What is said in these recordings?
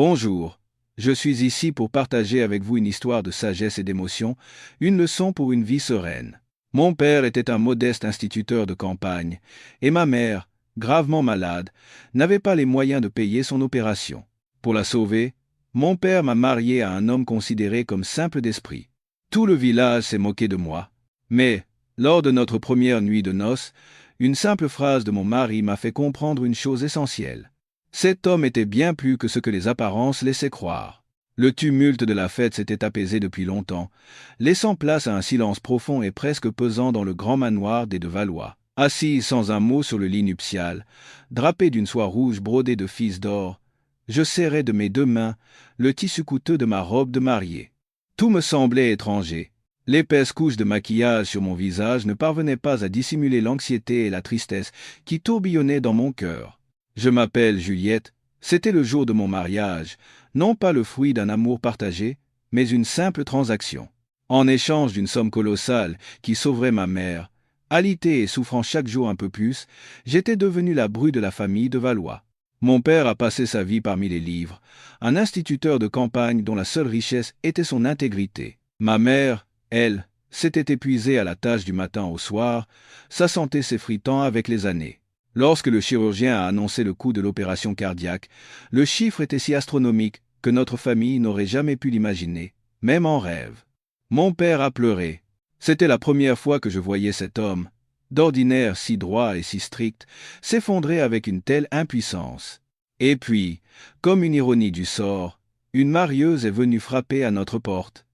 Bonjour, je suis ici pour partager avec vous une histoire de sagesse et d'émotion, une leçon pour une vie sereine. Mon père était un modeste instituteur de campagne, et ma mère, gravement malade, n'avait pas les moyens de payer son opération. Pour la sauver, mon père m'a marié à un homme considéré comme simple d'esprit. Tout le village s'est moqué de moi, mais, lors de notre première nuit de noces, une simple phrase de mon mari m'a fait comprendre une chose essentielle. Cet homme était bien plus que ce que les apparences laissaient croire. Le tumulte de la fête s'était apaisé depuis longtemps, laissant place à un silence profond et presque pesant dans le grand manoir des de Valois. Assis sans un mot sur le lit nuptial, drapé d'une soie rouge brodée de fils d'or, je serrais de mes deux mains le tissu coûteux de ma robe de mariée. Tout me semblait étranger. L'épaisse couche de maquillage sur mon visage ne parvenait pas à dissimuler l'anxiété et la tristesse qui tourbillonnaient dans mon cœur. Je m'appelle Juliette, c'était le jour de mon mariage, non pas le fruit d'un amour partagé, mais une simple transaction. En échange d'une somme colossale qui sauverait ma mère, alitée et souffrant chaque jour un peu plus, j'étais devenu la bru de la famille de Valois. Mon père a passé sa vie parmi les livres, un instituteur de campagne dont la seule richesse était son intégrité. Ma mère, elle, s'était épuisée à la tâche du matin au soir, sa santé s'effritant avec les années. Lorsque le chirurgien a annoncé le coût de l'opération cardiaque, le chiffre était si astronomique que notre famille n'aurait jamais pu l'imaginer, même en rêve. Mon père a pleuré. C'était la première fois que je voyais cet homme, d'ordinaire si droit et si strict, s'effondrer avec une telle impuissance. Et puis, comme une ironie du sort, une marieuse est venue frapper à notre porte.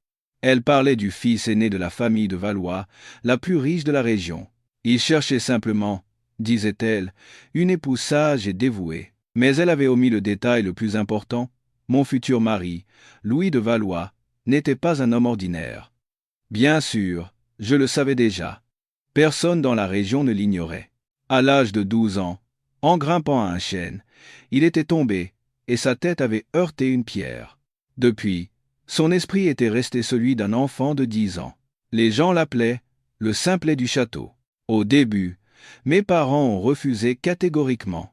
Elle parlait du fils aîné de la famille de Valois, la plus riche de la région. Il cherchait simplement, disait-elle, une épouse sage et dévouée. Mais elle avait omis le détail le plus important. Mon futur mari, Louis de Valois, n'était pas un homme ordinaire. Bien sûr, je le savais déjà. Personne dans la région ne l'ignorait. À l'âge de 12 ans, en grimpant à un chêne, il était tombé, et sa tête avait heurté une pierre. Depuis, son esprit était resté celui d'un enfant de 10 ans. Les gens l'appelaient le simplet du château. Au début, mes parents ont refusé catégoriquement.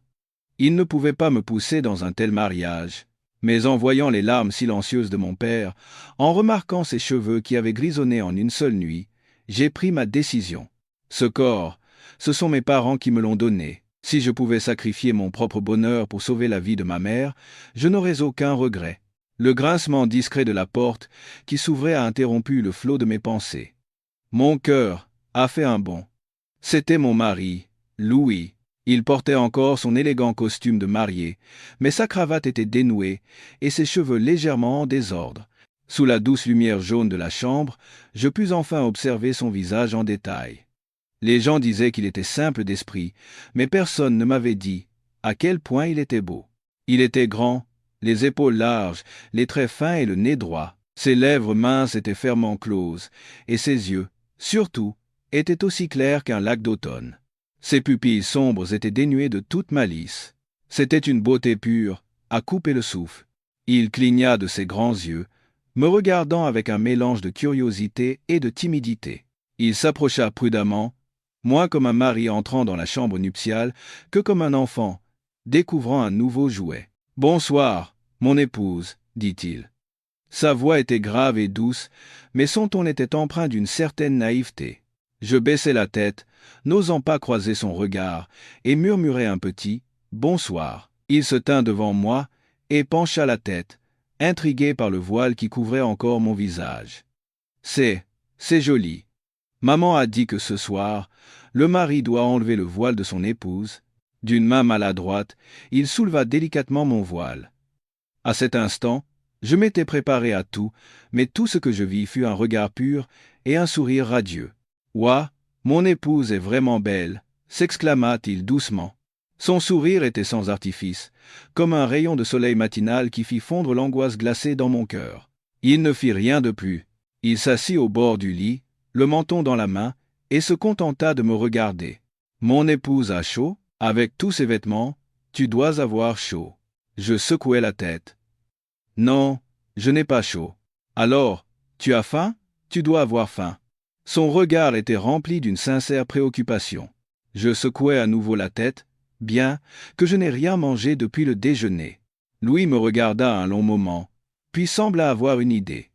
Ils ne pouvaient pas me pousser dans un tel mariage. Mais en voyant les larmes silencieuses de mon père, en remarquant ses cheveux qui avaient grisonné en une seule nuit, j'ai pris ma décision. Ce corps, ce sont mes parents qui me l'ont donné. Si je pouvais sacrifier mon propre bonheur pour sauver la vie de ma mère, je n'aurais aucun regret. Le grincement discret de la porte qui s'ouvrait a interrompu le flot de mes pensées. Mon cœur a fait un bond. C'était mon mari, Louis. Il portait encore son élégant costume de marié, mais sa cravate était dénouée et ses cheveux légèrement en désordre. Sous la douce lumière jaune de la chambre, je pus enfin observer son visage en détail. Les gens disaient qu'il était simple d'esprit, mais personne ne m'avait dit à quel point il était beau. Il était grand, les épaules larges, les traits fins et le nez droit. Ses lèvres minces étaient fermement closes, et ses yeux, surtout, étaient aussi clairs qu'un lac d'automne. Ses pupilles sombres étaient dénuées de toute malice. C'était une beauté pure, à couper le souffle. Il cligna de ses grands yeux, me regardant avec un mélange de curiosité et de timidité. Il s'approcha prudemment, moins comme un mari entrant dans la chambre nuptiale que comme un enfant, découvrant un nouveau jouet. « Bonsoir, mon épouse, dit-il. » Sa voix était grave et douce, mais son ton était empreint d'une certaine naïveté. Je baissai la tête, n'osant pas croiser son regard, et murmurai un petit « bonsoir ». Il se tint devant moi et pencha la tête, intrigué par le voile qui couvrait encore mon visage. « C'est joli. Maman a dit que ce soir, le mari doit enlever le voile de son épouse. » D'une main maladroite, il souleva délicatement mon voile. À cet instant, je m'étais préparé à tout, mais tout ce que je vis fut un regard pur et un sourire radieux. « Ouah, mon épouse est vraiment belle !» s'exclama-t-il doucement. Son sourire était sans artifice, comme un rayon de soleil matinal qui fit fondre l'angoisse glacée dans mon cœur. Il ne fit rien de plus. Il s'assit au bord du lit, le menton dans la main, et se contenta de me regarder. « Mon épouse a chaud ? Avec tous ses vêtements, tu dois avoir chaud. » Je secouai la tête. « Non, je n'ai pas chaud. »« Alors, tu as faim ? Tu dois avoir faim. » Son regard était rempli d'une sincère préoccupation. Je secouai à nouveau la tête. « Bien, que je n'ai rien mangé depuis le déjeuner. » Louis me regarda un long moment, puis sembla avoir une idée.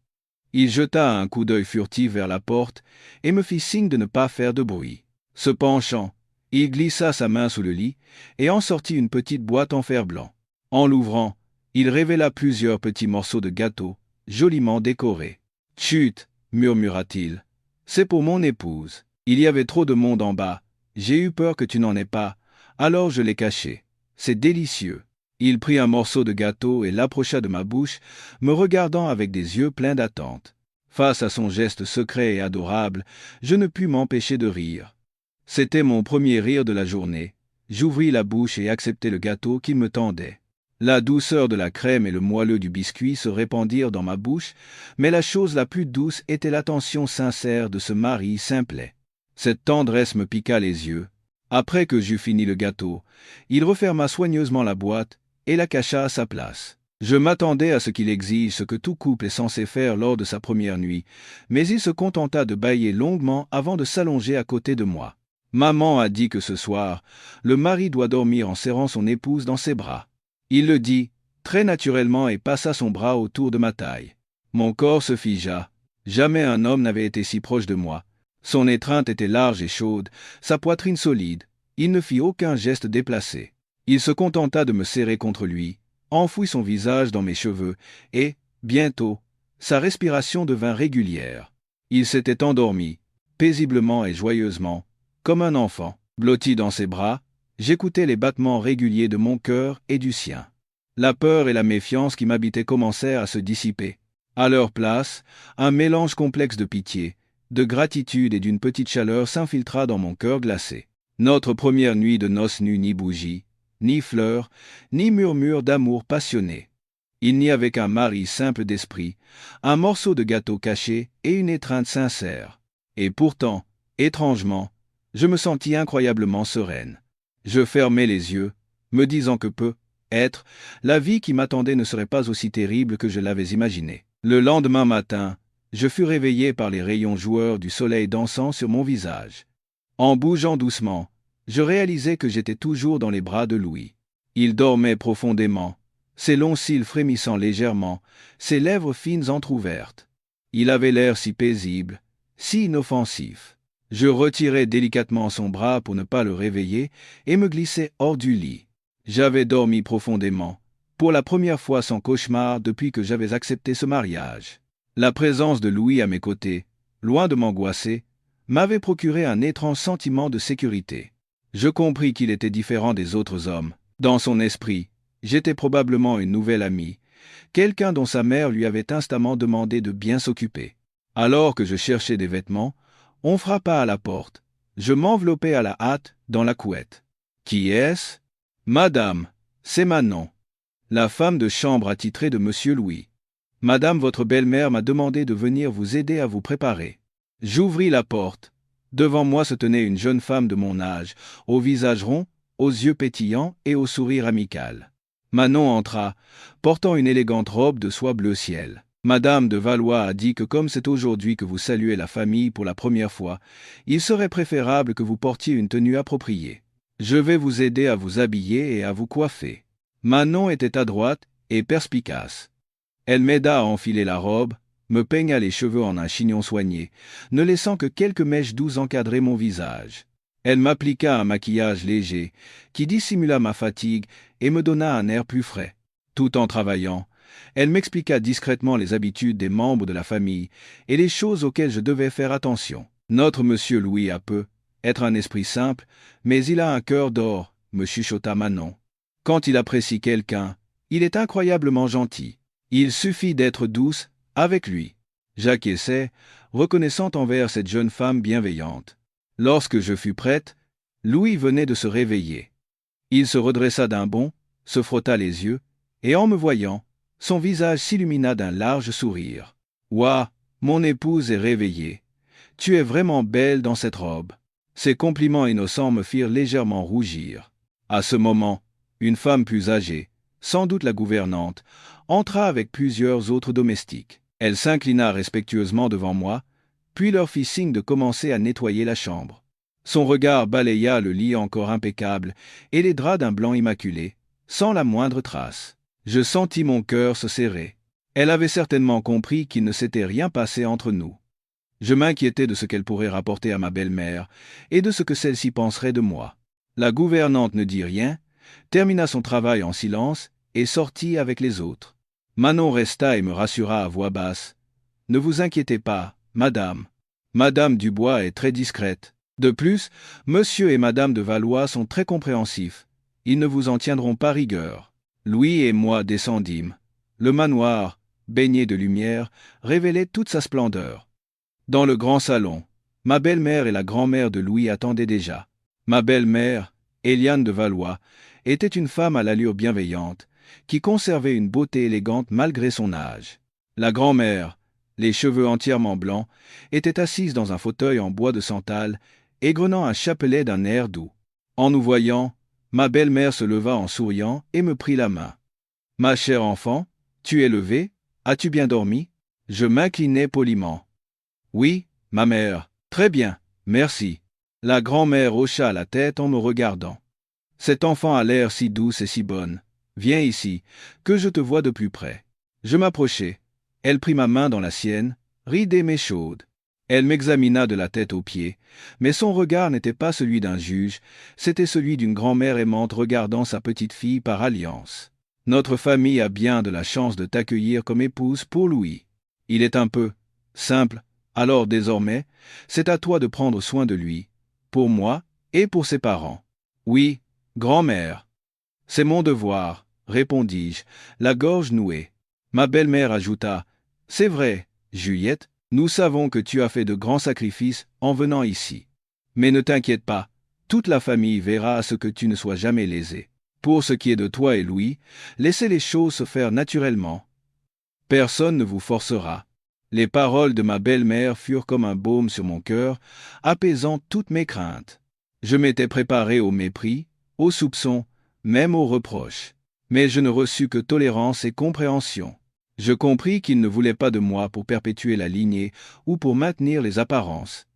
Il jeta un coup d'œil furtif vers la porte et me fit signe de ne pas faire de bruit. Se penchant, il glissa sa main sous le lit et en sortit une petite boîte en fer blanc. En l'ouvrant, il révéla plusieurs petits morceaux de gâteau, joliment décorés. « Chut !» murmura-t-il. « C'est pour mon épouse. Il y avait trop de monde en bas. J'ai eu peur que tu n'en aies pas, alors je l'ai caché. C'est délicieux. » Il prit un morceau de gâteau et l'approcha de ma bouche, me regardant avec des yeux pleins d'attente. Face à son geste secret et adorable, je ne pus m'empêcher de rire. C'était mon premier rire de la journée. J'ouvris la bouche et acceptai le gâteau qu'il me tendait. La douceur de la crème et le moelleux du biscuit se répandirent dans ma bouche, mais la chose la plus douce était l'attention sincère de ce mari simplet. Cette tendresse me piqua les yeux. Après que j'eus fini le gâteau, il referma soigneusement la boîte et la cacha à sa place. Je m'attendais à ce qu'il exige ce que tout couple est censé faire lors de sa première nuit, mais il se contenta de bâiller longuement avant de s'allonger à côté de moi. Maman a dit que ce soir, le mari doit dormir en serrant son épouse dans ses bras. Il le dit, très naturellement, et passa son bras autour de ma taille. Mon corps se figea. Jamais un homme n'avait été si proche de moi. Son étreinte était large et chaude, sa poitrine solide. Il ne fit aucun geste déplacé. Il se contenta de me serrer contre lui, enfouit son visage dans mes cheveux, et, bientôt, sa respiration devint régulière. Il s'était endormi, paisiblement et joyeusement, comme un enfant. Blotti dans ses bras, j'écoutais les battements réguliers de mon cœur et du sien. La peur et la méfiance qui m'habitaient commencèrent à se dissiper. À leur place, un mélange complexe de pitié, de gratitude et d'une petite chaleur s'infiltra dans mon cœur glacé. Notre première nuit de noces n'eut ni bougie, ni fleurs, ni murmure d'amour passionné. Il n'y avait qu'un mari simple d'esprit, un morceau de gâteau caché et une étreinte sincère. Et pourtant, étrangement, je me sentis incroyablement sereine. Je fermai les yeux, me disant que peut-être, la vie qui m'attendait ne serait pas aussi terrible que je l'avais imaginé. Le lendemain matin, je fus réveillé par les rayons joueurs du soleil dansant sur mon visage. En bougeant doucement, je réalisai que j'étais toujours dans les bras de Louis. Il dormait profondément, ses longs cils frémissant légèrement, ses lèvres fines entr'ouvertes. Il avait l'air si paisible, si inoffensif. Je retirai délicatement son bras pour ne pas le réveiller et me glissai hors du lit. J'avais dormi profondément, pour la première fois sans cauchemar depuis que j'avais accepté ce mariage. La présence de Louis à mes côtés, loin de m'angoisser, m'avait procuré un étrange sentiment de sécurité. Je compris qu'il était différent des autres hommes. Dans son esprit, j'étais probablement une nouvelle amie, quelqu'un dont sa mère lui avait instamment demandé de bien s'occuper. Alors que je cherchais des vêtements, on frappa à la porte. Je m'enveloppai à la hâte dans la couette. « Qui est-ce ?»« Madame, c'est Manon, la femme de chambre attitrée de Monsieur Louis. Madame, votre belle-mère m'a demandé de venir vous aider à vous préparer. » J'ouvris la porte. Devant moi se tenait une jeune femme de mon âge, au visage rond, aux yeux pétillants et au sourire amical. Manon entra, portant une élégante robe de soie bleu ciel. Madame de Valois a dit que comme c'est aujourd'hui que vous saluez la famille pour la première fois, il serait préférable que vous portiez une tenue appropriée. Je vais vous aider à vous habiller et à vous coiffer. Manon était adroite et perspicace. Elle m'aida à enfiler la robe, me peigna les cheveux en un chignon soigné, ne laissant que quelques mèches douces encadrer mon visage. Elle m'appliqua un maquillage léger, qui dissimula ma fatigue et me donna un air plus frais. Tout en travaillant, elle m'expliqua discrètement les habitudes des membres de la famille et les choses auxquelles je devais faire attention. Notre monsieur Louis a peu être un esprit simple, mais il a un cœur d'or, me chuchota Manon. Quand il apprécie quelqu'un, il est incroyablement gentil. Il suffit d'être douce avec lui. J'acquiesçai, reconnaissant envers cette jeune femme bienveillante. Lorsque je fus prête, Louis venait de se réveiller. Il se redressa d'un bond, se frotta les yeux, et en me voyant, son visage s'illumina d'un large sourire. « Ouah, mon épouse est réveillée. Tu es vraiment belle dans cette robe. » Ces compliments innocents me firent légèrement rougir. À ce moment, une femme plus âgée, sans doute la gouvernante, entra avec plusieurs autres domestiques. Elle s'inclina respectueusement devant moi, puis leur fit signe de commencer à nettoyer la chambre. Son regard balaya le lit encore impeccable et les draps d'un blanc immaculé, sans la moindre trace. Je sentis mon cœur se serrer. Elle avait certainement compris qu'il ne s'était rien passé entre nous. Je m'inquiétais de ce qu'elle pourrait rapporter à ma belle-mère et de ce que celle-ci penserait de moi. La gouvernante ne dit rien, termina son travail en silence et sortit avec les autres. Manon resta et me rassura à voix basse. « Ne vous inquiétez pas, madame. Madame Dubois est très discrète. De plus, monsieur et madame de Valois sont très compréhensifs. Ils ne vous en tiendront pas rigueur. » Louis et moi descendîmes. Le manoir, baigné de lumière, révélait toute sa splendeur. Dans le grand salon, ma belle-mère et la grand-mère de Louis attendaient déjà. Ma belle-mère, Éliane de Valois, était une femme à l'allure bienveillante, qui conservait une beauté élégante malgré son âge. La grand-mère, les cheveux entièrement blancs, était assise dans un fauteuil en bois de santal, égrenant un chapelet d'un air doux. En nous voyant, ma belle-mère se leva en souriant et me prit la main. « Ma chère enfant, tu es levée? As-tu bien dormi ?» Je m'inclinai poliment. « Oui, ma mère, très bien, merci. » La grand-mère hocha la tête en me regardant. « Cette enfant a l'air si douce et si bonne. Viens ici, que je te voie de plus près. » Je m'approchai. Elle prit ma main dans la sienne, ridée mais chaude. Elle m'examina de la tête aux pieds, mais son regard n'était pas celui d'un juge, c'était celui d'une grand-mère aimante regardant sa petite-fille par alliance. « Notre famille a bien de la chance de t'accueillir comme épouse pour Louis. Il est un peu simple, alors désormais, c'est à toi de prendre soin de lui, pour moi et pour ses parents. »« Oui, grand-mère. »« C'est mon devoir, » répondis-je, la gorge nouée. Ma belle-mère ajouta, « C'est vrai, Juliette, nous savons que tu as fait de grands sacrifices en venant ici. Mais ne t'inquiète pas, toute la famille verra à ce que tu ne sois jamais lésée. Pour ce qui est de toi et Louis, laissez les choses se faire naturellement. Personne ne vous forcera. » Les paroles de ma belle-mère furent comme un baume sur mon cœur, apaisant toutes mes craintes. Je m'étais préparé au mépris, aux soupçons, même aux reproches. Mais je ne reçus que tolérance et compréhension. Je compris qu'ils ne voulaient pas de moi pour perpétuer la lignée ou pour maintenir les apparences.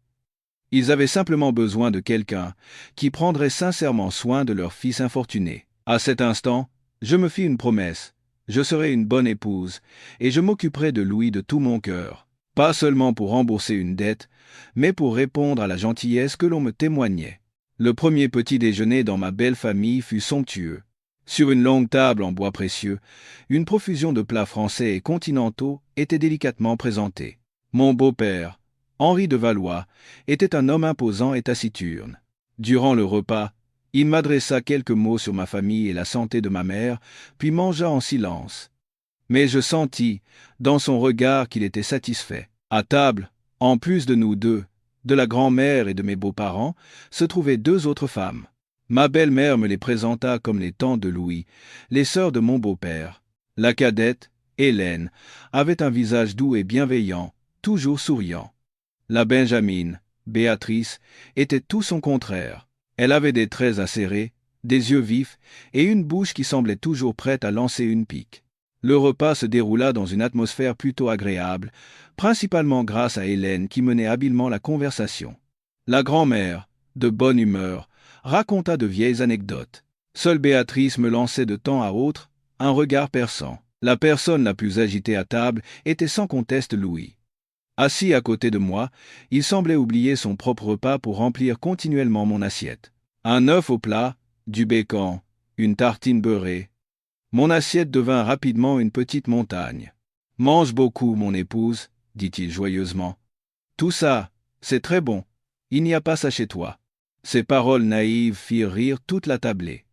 Ils avaient simplement besoin de quelqu'un qui prendrait sincèrement soin de leur fils infortuné. À cet instant, je me fis une promesse. Je serai une bonne épouse, et je m'occuperai de Louis de tout mon cœur, pas seulement pour rembourser une dette, mais pour répondre à la gentillesse que l'on me témoignait. Le premier petit déjeuner dans ma belle famille fut somptueux. Sur une longue table en bois précieux, une profusion de plats français et continentaux était délicatement présentée. Mon beau-père, Henri de Valois, était un homme imposant et taciturne. Durant le repas, il m'adressa quelques mots sur ma famille et la santé de ma mère, puis mangea en silence. Mais je sentis, dans son regard, qu'il était satisfait. À table, en plus de nous deux, de la grand-mère et de mes beaux-parents, se trouvaient deux autres femmes. Ma belle-mère me les présenta comme les tantes de Louis, les sœurs de mon beau-père. La cadette, Hélène, avait un visage doux et bienveillant, toujours souriant. La benjamine, Béatrice, était tout son contraire. Elle avait des traits acérés, des yeux vifs et une bouche qui semblait toujours prête à lancer une pique. Le repas se déroula dans une atmosphère plutôt agréable, principalement grâce à Hélène qui menait habilement la conversation. La grand-mère, de bonne humeur, raconta de vieilles anecdotes. Seule Béatrice me lançait de temps à autre un regard perçant. La personne la plus agitée à table était sans conteste Louis. Assis à côté de moi, il semblait oublier son propre repas pour remplir continuellement mon assiette. Un œuf au plat, du bacon, une tartine beurrée. Mon assiette devint rapidement une petite montagne. « Mange beaucoup, mon épouse, » dit-il joyeusement. « Tout ça, c'est très bon. Il n'y a pas ça chez toi. » Ces paroles naïves firent rire toute la tablée.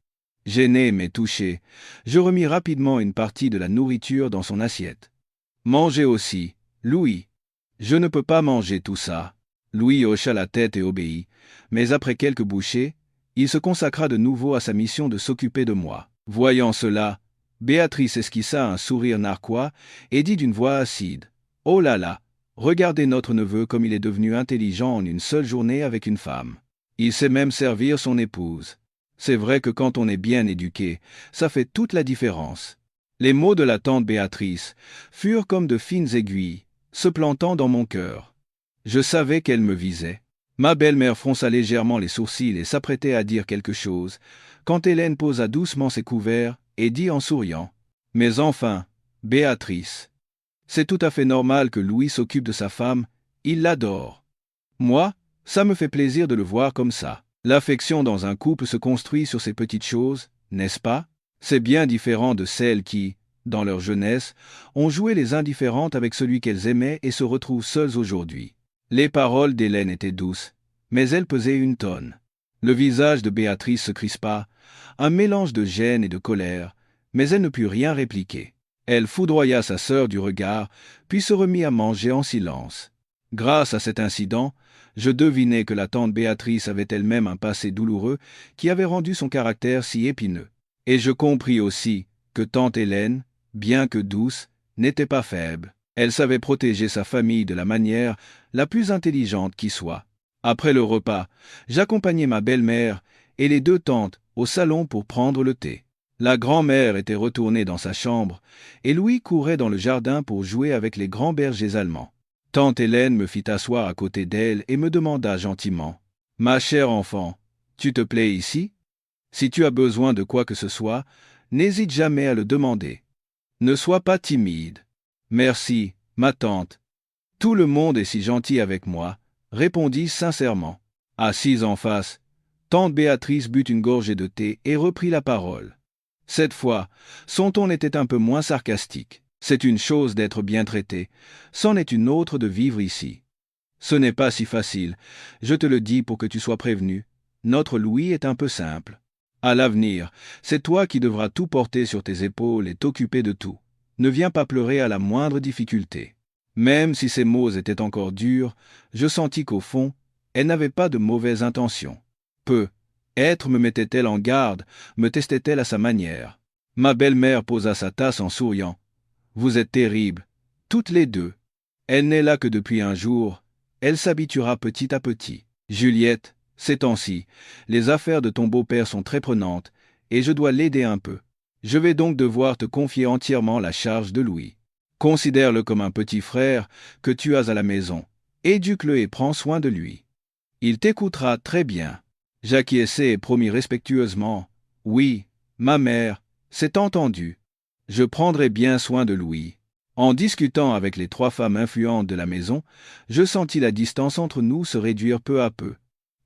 Gêné mais touché, je remis rapidement une partie de la nourriture dans son assiette. « Mangez aussi, Louis. » « Je ne peux pas manger tout ça. » Louis hocha la tête et obéit, mais après quelques bouchées, il se consacra de nouveau à sa mission de s'occuper de moi. Voyant cela, Béatrice esquissa un sourire narquois et dit d'une voix acide, « Oh là là, regardez notre neveu comme il est devenu intelligent en une seule journée avec une femme. Il sait même servir son épouse. C'est vrai que quand on est bien éduqué, ça fait toute la différence. » Les mots de la tante Béatrice furent comme de fines aiguilles, se plantant dans mon cœur. Je savais qu'elle me visait. Ma belle-mère fronça légèrement les sourcils et s'apprêtait à dire quelque chose, quand Hélène posa doucement ses couverts et dit en souriant, Mais enfin, Béatrice. C'est tout à fait normal que Louis s'occupe de sa femme, il l'adore. Moi, ça me fait plaisir de le voir comme ça. L'affection dans un couple se construit sur ces petites choses, n'est-ce pas? C'est bien différent de celles qui, dans leur jeunesse, ont joué les indifférentes avec celui qu'elles aimaient et se retrouvent seules aujourd'hui. Les paroles d'Hélène étaient douces, mais elles pesaient une tonne. Le visage de Béatrice se crispa, un mélange de gêne et de colère, mais elle ne put rien répliquer. Elle foudroya sa sœur du regard, puis se remit à manger en silence. Grâce à cet incident, je devinai que la tante Béatrice avait elle-même un passé douloureux qui avait rendu son caractère si épineux. Et je compris aussi que tante Hélène, bien que douce, n'était pas faible. Elle savait protéger sa famille de la manière la plus intelligente qui soit. Après le repas, j'accompagnai ma belle-mère et les deux tantes au salon pour prendre le thé. La grand-mère était retournée dans sa chambre, et Louis courait dans le jardin pour jouer avec les grands bergers allemands. Tante Hélène me fit asseoir à côté d'elle et me demanda gentiment : « Ma chère enfant, tu te plais ici ? Si tu as besoin de quoi que ce soit, n'hésite jamais à le demander. Ne sois pas timide. » « Merci, ma tante. Tout le monde est si gentil avec moi, » répondis sincèrement. Assise en face, tante Béatrice but une gorgée de thé et reprit la parole. Cette fois, son ton était un peu moins sarcastique. C'est une chose d'être bien traité, c'en est une autre de vivre ici. Ce n'est pas si facile, je te le dis pour que tu sois prévenu. Notre Louis est un peu simple. À l'avenir, c'est toi qui devras tout porter sur tes épaules et t'occuper de tout. Ne viens pas pleurer à la moindre difficulté. Même si ces mots étaient encore durs, je sentis qu'au fond, elle n'avait pas de mauvaises intentions. Peut-être me mettait-elle en garde, me testait-elle à sa manière. Ma belle-mère posa sa tasse en souriant. « Vous êtes terribles, toutes les deux. Elle n'est là que depuis un jour, elle s'habituera petit à petit. Juliette, ces temps-ci, les affaires de ton beau-père sont très prenantes, et je dois l'aider un peu. Je vais donc devoir te confier entièrement la charge de Louis. Considère-le comme un petit frère que tu as à la maison. Éduque-le et prends soin de lui. Il t'écoutera très bien. » J'acquiesçai et promis respectueusement : « Oui, ma mère, c'est entendu. Je prendrai bien soin de Louis. » En discutant avec les trois femmes influentes de la maison, je sentis la distance entre nous se réduire peu à peu.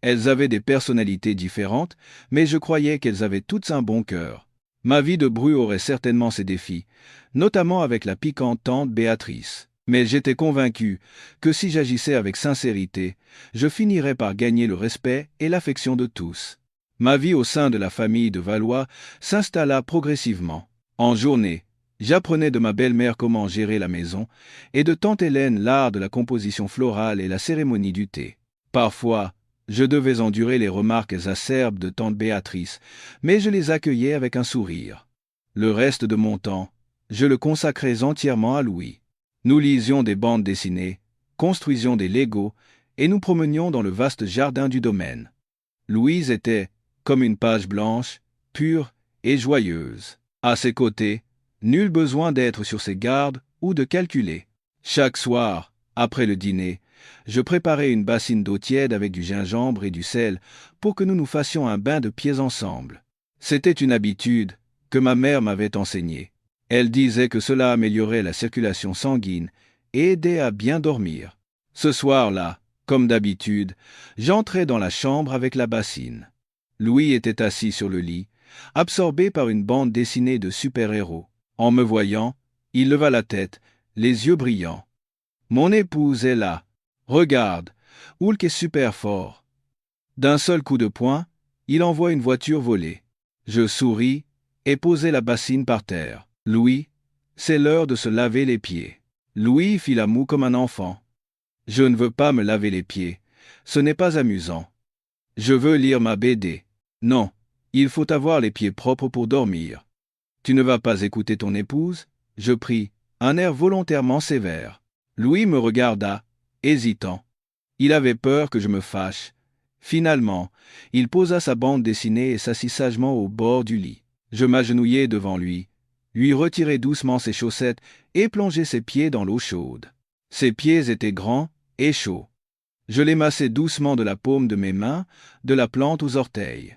Elles avaient des personnalités différentes, mais je croyais qu'elles avaient toutes un bon cœur. Ma vie de bru aurait certainement ses défis, notamment avec la piquante tante Béatrice. Mais j'étais convaincu que si j'agissais avec sincérité, je finirais par gagner le respect et l'affection de tous. Ma vie au sein de la famille de Valois s'installa progressivement. En journée, j'apprenais de ma belle-mère comment gérer la maison et de tante Hélène l'art de la composition florale et la cérémonie du thé. Parfois, je devais endurer les remarques acerbes de tante Béatrice, mais je les accueillais avec un sourire. Le reste de mon temps, je le consacrais entièrement à Louis. Nous lisions des bandes dessinées, construisions des Legos et nous promenions dans le vaste jardin du domaine. Louise était comme une page blanche, pure et joyeuse. À ses côtés, nul besoin d'être sur ses gardes ou de calculer. Chaque soir, après le dîner, je préparais une bassine d'eau tiède avec du gingembre et du sel pour que nous nous fassions un bain de pieds ensemble. C'était une habitude que ma mère m'avait enseignée. Elle disait que cela améliorait la circulation sanguine et aidait à bien dormir. Ce soir-là, comme d'habitude, j'entrai dans la chambre avec la bassine. Louis était assis sur le lit, absorbé par une bande dessinée de super-héros. En me voyant, il leva la tête, les yeux brillants. « Mon épouse est là. Regarde, Hulk est super fort. » D'un seul coup de poing, il envoie une voiture volée. Je souris et posai la bassine par terre. « Louis, c'est l'heure de se laver les pieds. » Louis fit la moue comme un enfant. « Je ne veux pas me laver les pieds. Ce n'est pas amusant. Je veux lire ma BD. Non, il faut avoir les pieds propres pour dormir. Tu ne vas pas écouter ton épouse ?» Je pris, un air volontairement sévère. Louis me regarda, hésitant. Il avait peur que je me fâche. Finalement, il posa sa bande dessinée et s'assit sagement au bord du lit. Je m'agenouillai devant lui retirai doucement ses chaussettes et plongeai ses pieds dans l'eau chaude. Ses pieds étaient grands et chauds. Je les massai doucement de la paume de mes mains, de la plante aux orteils.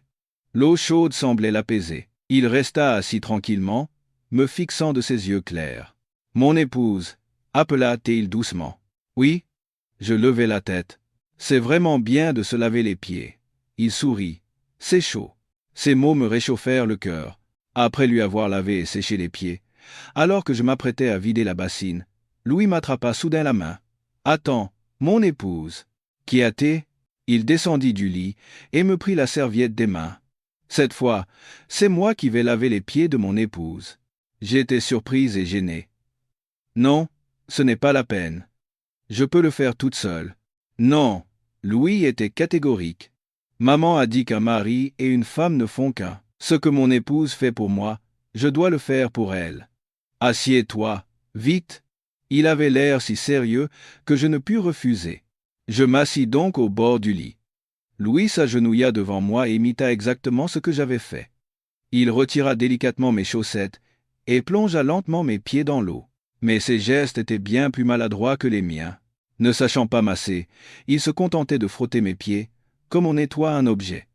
L'eau chaude semblait l'apaiser. Il resta assis tranquillement, me fixant de ses yeux clairs. « Mon épouse » appela-t-il doucement. « Oui ?» Je levai la tête. « C'est vraiment bien de se laver les pieds. » Il sourit. « C'est chaud. » Ces mots me réchauffèrent le cœur. Après lui avoir lavé et séché les pieds, alors que je m'apprêtais à vider la bassine, Louis m'attrapa soudain la main. « Attends, mon épouse. » « Qui a-t-il » Il descendit du lit et me prit la serviette des mains. « Cette fois, c'est moi qui vais laver les pieds de mon épouse. » J'étais surprise et gênée. « Non, ce n'est pas la peine. Je peux le faire toute seule. » Non, Louis était catégorique. « Maman a dit qu'un mari et une femme ne font qu'un. Ce que mon épouse fait pour moi, je dois le faire pour elle. Assieds-toi, vite. » Il avait l'air si sérieux que je ne pus refuser. Je m'assis donc au bord du lit. Louis s'agenouilla devant moi et imita exactement ce que j'avais fait. Il retira délicatement mes chaussettes et plongea lentement mes pieds dans l'eau. Mais ses gestes étaient bien plus maladroits que les miens. Ne sachant pas masser, il se contentait de frotter mes pieds, comme on nettoie un objet.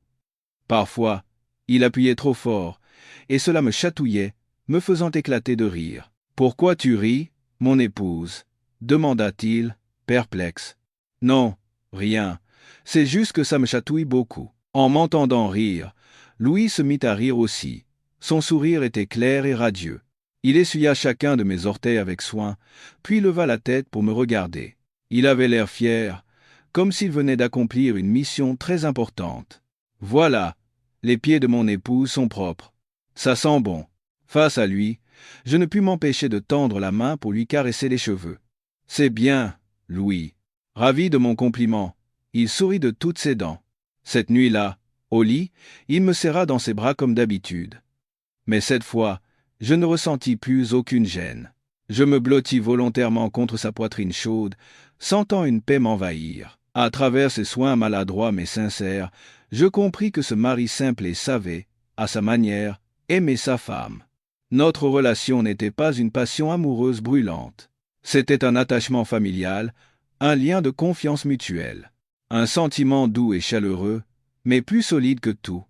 Parfois, il appuyait trop fort, et cela me chatouillait, me faisant éclater de rire. « Pourquoi tu ris, mon épouse ?» demanda-t-il, perplexe. « Non, rien. C'est juste que ça me chatouille beaucoup. » En m'entendant rire, Louis se mit à rire aussi. Son sourire était clair et radieux. Il essuya chacun de mes orteils avec soin, puis leva la tête pour me regarder. Il avait l'air fier, comme s'il venait d'accomplir une mission très importante. « Voilà, les pieds de mon épouse sont propres. Ça sent bon. » Face à lui, je ne pus m'empêcher de tendre la main pour lui caresser les cheveux. « C'est bien, Louis. » Ravi de mon compliment, il sourit de toutes ses dents. Cette nuit-là, au lit, il me serra dans ses bras comme d'habitude. Mais cette fois, je ne ressentis plus aucune gêne. Je me blottis volontairement contre sa poitrine chaude, sentant une paix m'envahir. À travers ses soins maladroits mais sincères, je compris que ce mari simple et savait, à sa manière, aimer sa femme. Notre relation n'était pas une passion amoureuse brûlante. C'était un attachement familial, un lien de confiance mutuelle. Un sentiment doux et chaleureux, mais plus solide que tout.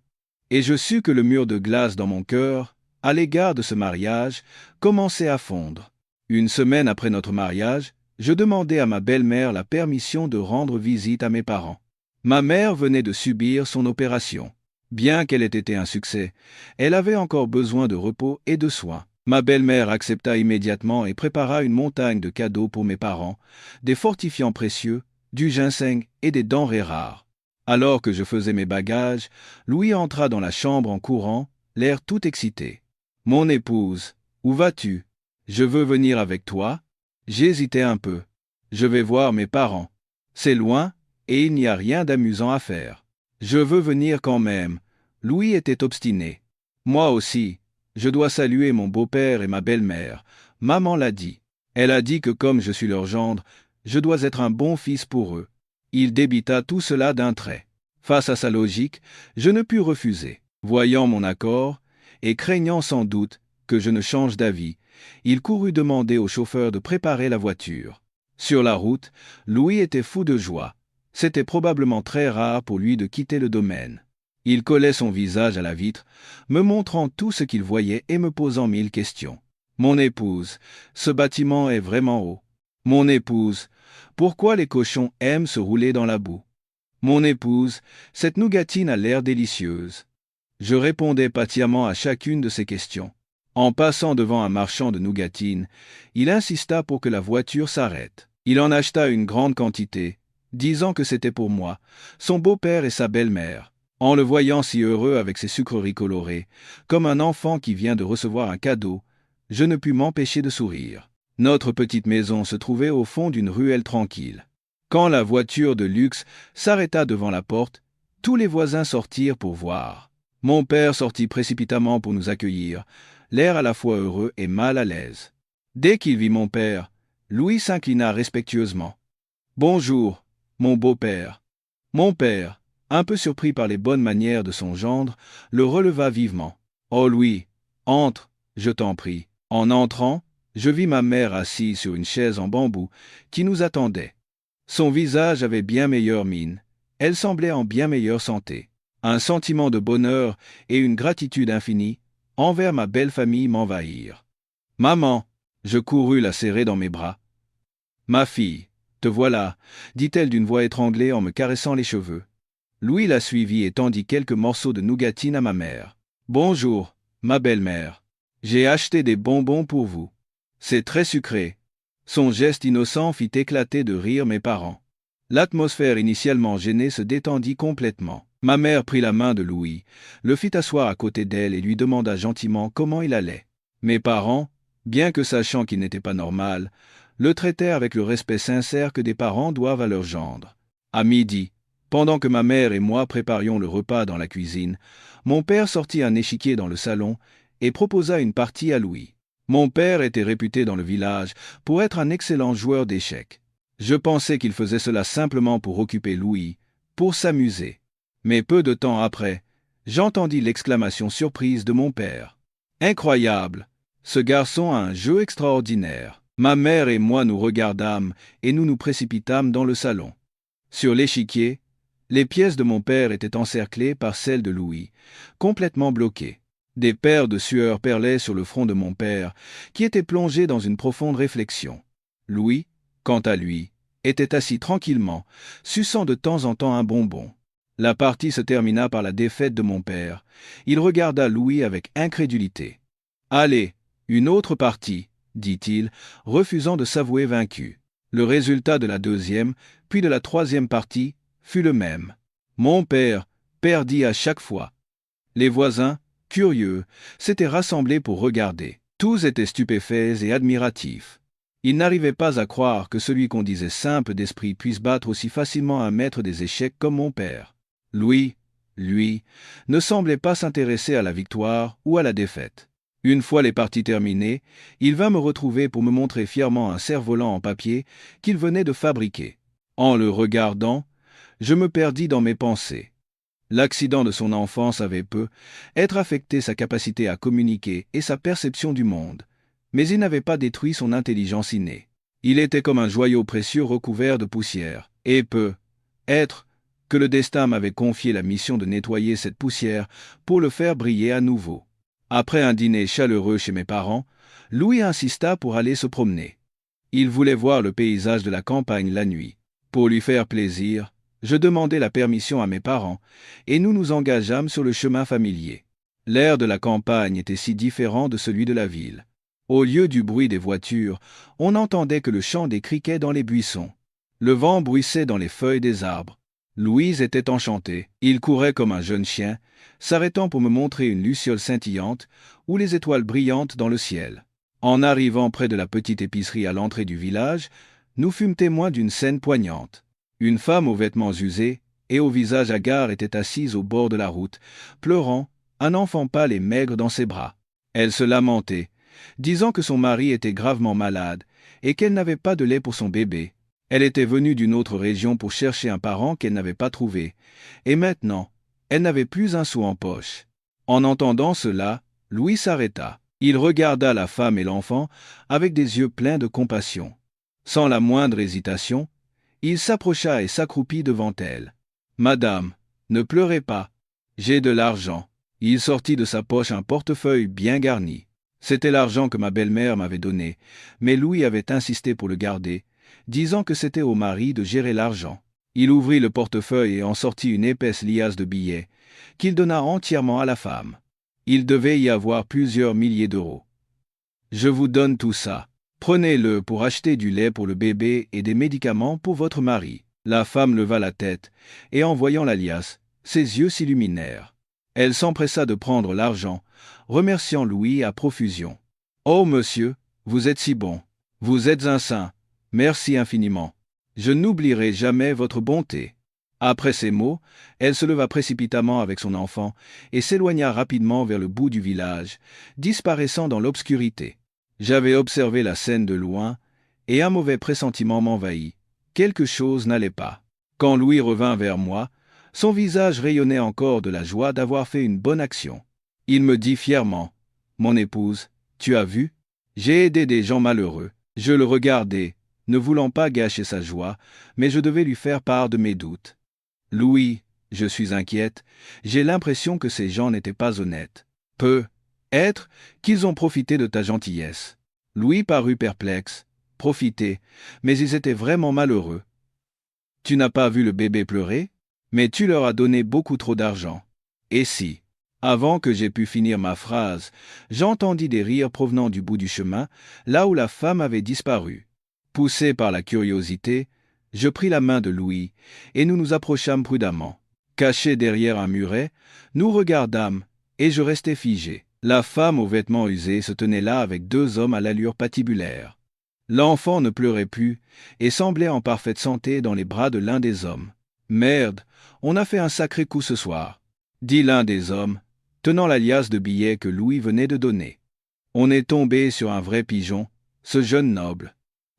Et je sus que le mur de glace dans mon cœur, à l'égard de ce mariage, commençait à fondre. Une semaine après notre mariage, je demandai à ma belle-mère la permission de rendre visite à mes parents. Ma mère venait de subir son opération. Bien qu'elle ait été un succès, elle avait encore besoin de repos et de soins. Ma belle-mère accepta immédiatement et prépara une montagne de cadeaux pour mes parents, des fortifiants précieux, du ginseng et des denrées rares. Alors que je faisais mes bagages, Louis entra dans la chambre en courant, l'air tout excité. « Mon épouse, où vas-tu ? Je veux venir avec toi. » J'hésitais un peu. « Je vais voir mes parents. C'est loin et il n'y a rien d'amusant à faire. »« Je veux venir quand même. » Louis était obstiné. « Moi aussi. Je dois saluer mon beau-père et ma belle-mère. Maman l'a dit. Elle a dit que comme je suis leur gendre, je dois être un bon fils pour eux. » Il débita tout cela d'un trait. Face à sa logique, je ne pus refuser. Voyant mon accord, et craignant sans doute que je ne change d'avis, il courut demander au chauffeur de préparer la voiture. Sur la route, Louis était fou de joie. C'était probablement très rare pour lui de quitter le domaine. Il collait son visage à la vitre, me montrant tout ce qu'il voyait et me posant 1000 questions. « Mon épouse, ce bâtiment est vraiment haut. Mon épouse, pourquoi les cochons aiment se rouler dans la boue? Mon épouse, cette nougatine a l'air délicieuse. » Je répondais patiemment à chacune de ces questions. En passant devant un marchand de nougatines, il insista pour que la voiture s'arrête. Il en acheta une grande quantité, disant que c'était pour moi, son beau-père et sa belle-mère. En le voyant si heureux avec ses sucreries colorées, comme un enfant qui vient de recevoir un cadeau, je ne pus m'empêcher de sourire. Notre petite maison se trouvait au fond d'une ruelle tranquille. Quand la voiture de luxe s'arrêta devant la porte, tous les voisins sortirent pour voir. Mon père sortit précipitamment pour nous accueillir, l'air à la fois heureux et mal à l'aise. Dès qu'il vit mon père, Louis s'inclina respectueusement. « Bonjour, mon beau-père. » Mon père, un peu surpris par les bonnes manières de son gendre, le releva vivement. « Oh Louis, entre, je t'en prie. » En entrant, je vis ma mère assise sur une chaise en bambou qui nous attendait. Son visage avait bien meilleure mine. Elle semblait en bien meilleure santé. Un sentiment de bonheur et une gratitude infinie envers ma belle famille m'envahirent. Maman! Je courus la serrer dans mes bras. Ma fille, te voilà, dit-elle d'une voix étranglée en me caressant les cheveux. Louis la suivit et tendit quelques morceaux de nougatine à ma mère. Bonjour, ma belle-mère. J'ai acheté des bonbons pour vous. C'est très sucré. Son geste innocent fit éclater de rire mes parents. L'atmosphère initialement gênée se détendit complètement. Ma mère prit la main de Louis, le fit asseoir à côté d'elle et lui demanda gentiment comment il allait. Mes parents, bien que sachant qu'il n'était pas normal, le traitèrent avec le respect sincère que des parents doivent à leur gendre. À midi, pendant que ma mère et moi préparions le repas dans la cuisine, mon père sortit un échiquier dans le salon et proposa une partie à Louis. Mon père était réputé dans le village pour être un excellent joueur d'échecs. Je pensais qu'il faisait cela simplement pour occuper Louis, pour s'amuser. Mais peu de temps après, j'entendis l'exclamation surprise de mon père. « Incroyable! Ce garçon a un jeu extraordinaire. » Ma mère et moi nous regardâmes et nous nous précipitâmes dans le salon. Sur l'échiquier, les pièces de mon père étaient encerclées par celles de Louis, complètement bloquées. Des paires de sueur perlaient sur le front de mon père, qui était plongé dans une profonde réflexion. Louis, quant à lui, était assis tranquillement, suçant de temps en temps un bonbon. La partie se termina par la défaite de mon père. Il regarda Louis avec incrédulité. « Allez, une autre partie », dit-il, refusant de s'avouer vaincu. Le résultat de la deuxième, puis de la troisième partie, fut le même. Mon père perdit à chaque fois. Les voisins, curieux, s'étaient rassemblés pour regarder. Tous étaient stupéfaits et admiratifs. Ils n'arrivaient pas à croire que celui qu'on disait simple d'esprit puisse battre aussi facilement un maître des échecs comme mon père. Louis, lui, ne semblait pas s'intéresser à la victoire ou à la défaite. Une fois les parties terminées, il vint me retrouver pour me montrer fièrement un cerf-volant en papier qu'il venait de fabriquer. En le regardant, je me perdis dans mes pensées. L'accident de son enfance avait peu être affecté sa capacité à communiquer et sa perception du monde, mais il n'avait pas détruit son intelligence innée. Il était comme un joyau précieux recouvert de poussière, et peu être que le destin m'avait confié la mission de nettoyer cette poussière pour le faire briller à nouveau. Après un dîner chaleureux chez mes parents, Louis insista pour aller se promener. Il voulait voir le paysage de la campagne la nuit. Pour lui faire plaisir, je demandai la permission à mes parents, et nous nous engageâmes sur le chemin familier. L'air de la campagne était si différent de celui de la ville. Au lieu du bruit des voitures, on n'entendait que le chant des criquets dans les buissons. Le vent bruissait dans les feuilles des arbres. Louise était enchantée. Il courait comme un jeune chien, s'arrêtant pour me montrer une luciole scintillante ou les étoiles brillantes dans le ciel. En arrivant près de la petite épicerie à l'entrée du village, nous fûmes témoins d'une scène poignante. Une femme aux vêtements usés et au visage hagard était assise au bord de la route, pleurant, un enfant pâle et maigre dans ses bras. Elle se lamentait, disant que son mari était gravement malade et qu'elle n'avait pas de lait pour son bébé. Elle était venue d'une autre région pour chercher un parent qu'elle n'avait pas trouvé, et maintenant, elle n'avait plus un sou en poche. En entendant cela, Louis s'arrêta. Il regarda la femme et l'enfant avec des yeux pleins de compassion. Sans la moindre hésitation, il s'approcha et s'accroupit devant elle. « Madame, ne pleurez pas. J'ai de l'argent. » Il sortit de sa poche un portefeuille bien garni. C'était l'argent que ma belle-mère m'avait donné, mais Louis avait insisté pour le garder, disant que c'était au mari de gérer l'argent. Il ouvrit le portefeuille et en sortit une épaisse liasse de billets, qu'il donna entièrement à la femme. Il devait y avoir plusieurs milliers d'euros. « Je vous donne tout ça. Prenez-le pour acheter du lait pour le bébé et des médicaments pour votre mari. » La femme leva la tête, et en voyant la liasse, ses yeux s'illuminèrent. Elle s'empressa de prendre l'argent, remerciant Louis à profusion. « Oh, monsieur, vous êtes si bon. Vous êtes un saint. Merci infiniment. Je n'oublierai jamais votre bonté. » Après ces mots, elle se leva précipitamment avec son enfant et s'éloigna rapidement vers le bout du village, disparaissant dans l'obscurité. J'avais observé la scène de loin, et un mauvais pressentiment m'envahit. Quelque chose n'allait pas. Quand Louis revint vers moi, son visage rayonnait encore de la joie d'avoir fait une bonne action. Il me dit fièrement, « Mon épouse, tu as vu? J'ai aidé des gens malheureux. » Je le regardai, ne voulant pas gâcher sa joie, mais je devais lui faire part de mes doutes. « Louis, je suis inquiète, j'ai l'impression que ces gens n'étaient pas honnêtes. Peut-être qu'ils ont profité de ta gentillesse. Louis parut perplexe. Profiter, mais ils étaient vraiment malheureux. Tu n'as pas vu le bébé pleurer? Mais tu leur as donné beaucoup trop d'argent. Et si, avant que j'aie pu finir ma phrase, j'entendis des rires provenant du bout du chemin, là où la femme avait disparu. Poussé par la curiosité, je pris la main de Louis, et nous nous approchâmes prudemment. Cachés derrière un muret, nous regardâmes, et je restai figé. La femme aux vêtements usés se tenait là avec deux hommes à l'allure patibulaire. L'enfant ne pleurait plus, et semblait en parfaite santé dans les bras de l'un des hommes. « Merde, on a fait un sacré coup ce soir », dit l'un des hommes, tenant la liasse de billets que Louis venait de donner. On est tombé sur un vrai pigeon, ce jeune noble.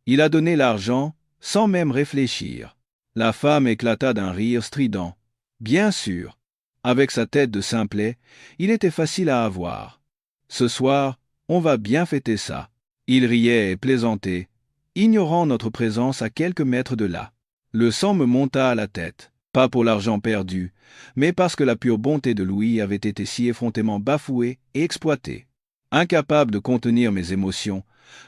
Il a donné l'argent, sans même réfléchir. La femme éclata d'un rire strident. Bien sûr, avec sa tête de simplet, il était facile à avoir. Ce soir, on va bien fêter ça. Il riait et plaisantait, ignorant notre présence à quelques mètres de là. Le sang me monta à la tête, pas pour l'argent perdu, mais parce que la pure bonté de Louis avait été si effrontément bafouée et exploitée. Incapable de contenir mes émotions,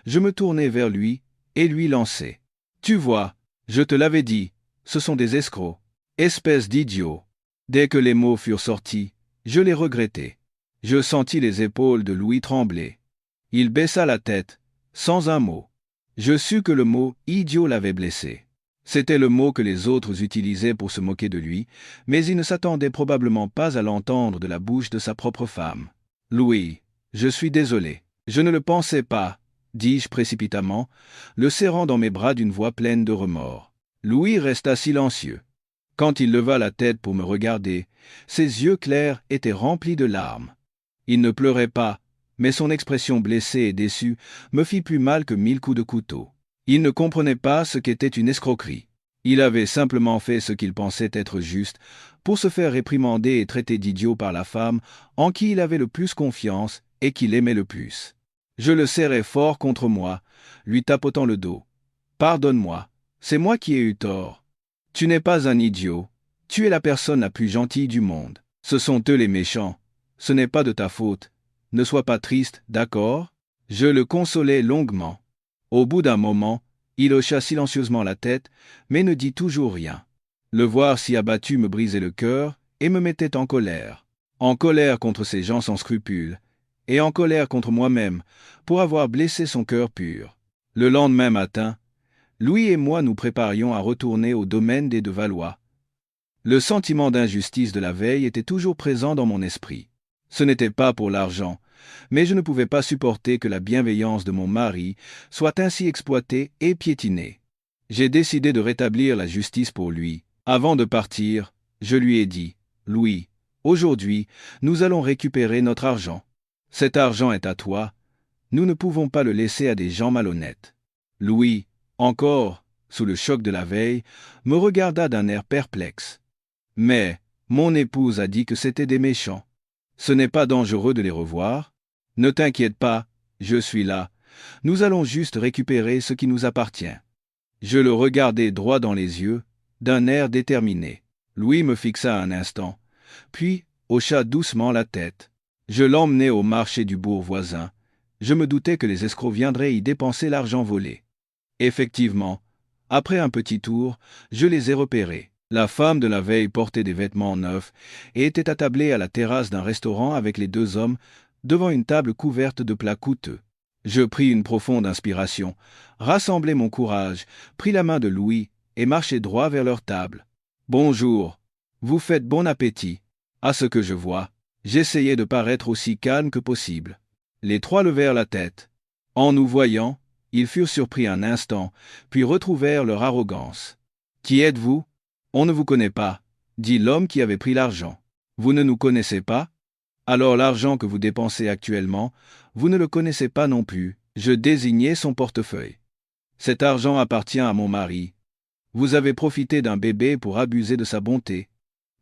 je me tournai vers lui et lui lançai. « Tu vois, je te l'avais dit, ce sont des escrocs. Espèce d'idiots. » Dès que les mots furent sortis, je les regrettai. Je sentis les épaules de Louis trembler. Il baissa la tête, sans un mot. Je sus que le mot « idiot » l'avait blessé. C'était le mot que les autres utilisaient pour se moquer de lui, mais il ne s'attendait probablement pas à l'entendre de la bouche de sa propre femme. « Louis, je suis désolé. Je ne le pensais pas, » dis-je précipitamment, le serrant dans mes bras d'une voix pleine de remords. Louis resta silencieux. Quand il leva la tête pour me regarder, ses yeux clairs étaient remplis de larmes. Il ne pleurait pas, mais son expression blessée et déçue me fit plus mal que 1000 coups de couteau. Il ne comprenait pas ce qu'était une escroquerie. Il avait simplement fait ce qu'il pensait être juste pour se faire réprimander et traiter d'idiot par la femme en qui il avait le plus confiance et qu'il aimait le plus. Je le serrai fort contre moi, lui tapotant le dos. « Pardonne-moi, c'est moi qui ai eu tort. Tu n'es pas un idiot, tu es la personne la plus gentille du monde. Ce sont eux les méchants, ce n'est pas de ta faute. Ne sois pas triste, d'accord ?» Je le consolai longuement. Au bout d'un moment, il hocha silencieusement la tête, mais ne dit toujours rien. Le voir si abattu me brisait le cœur et me mettait en colère. En colère contre ces gens sans scrupules, et en colère contre moi-même, pour avoir blessé son cœur pur. Le lendemain matin, Louis et moi nous préparions à retourner au domaine des de Valois. Le sentiment d'injustice de la veille était toujours présent dans mon esprit. Ce n'était pas pour l'argent, mais je ne pouvais pas supporter que la bienveillance de mon mari soit ainsi exploitée et piétinée. J'ai décidé de rétablir la justice pour lui. Avant de partir, je lui ai dit, « Louis, aujourd'hui, nous allons récupérer notre argent. Cet argent est à toi. Nous ne pouvons pas le laisser à des gens malhonnêtes. » Louis, encore, sous le choc de la veille, me regarda d'un air perplexe. « Mais, mon épouse a dit que c'était des méchants. Ce n'est pas dangereux de les revoir. Ne t'inquiète pas, je suis là. Nous allons juste récupérer ce qui nous appartient. » Je le regardai droit dans les yeux, d'un air déterminé. Louis me fixa un instant, puis hocha doucement la tête. Je l'emmenai au marché du bourg voisin. Je me doutais que les escrocs viendraient y dépenser l'argent volé. Effectivement, après un petit tour, je les ai repérés. La femme de la veille portait des vêtements neufs et était attablée à la terrasse d'un restaurant avec les deux hommes devant une table couverte de plats coûteux. Je pris une profonde inspiration, rassemblai mon courage, pris la main de Louis et marchai droit vers leur table. « Bonjour, vous faites bon appétit. » À ce que je vois, j'essayai de paraître aussi calme que possible. Les trois levèrent la tête. En nous voyant, ils furent surpris un instant, puis retrouvèrent leur arrogance. « Qui êtes-vous ? On ne vous connaît pas, » dit l'homme qui avait pris l'argent. « Vous ne nous connaissez pas ? Alors l'argent que vous dépensez actuellement, vous ne le connaissez pas non plus. » Je désignai son portefeuille. « Cet argent appartient à mon mari. Vous avez profité d'un bébé pour abuser de sa bonté.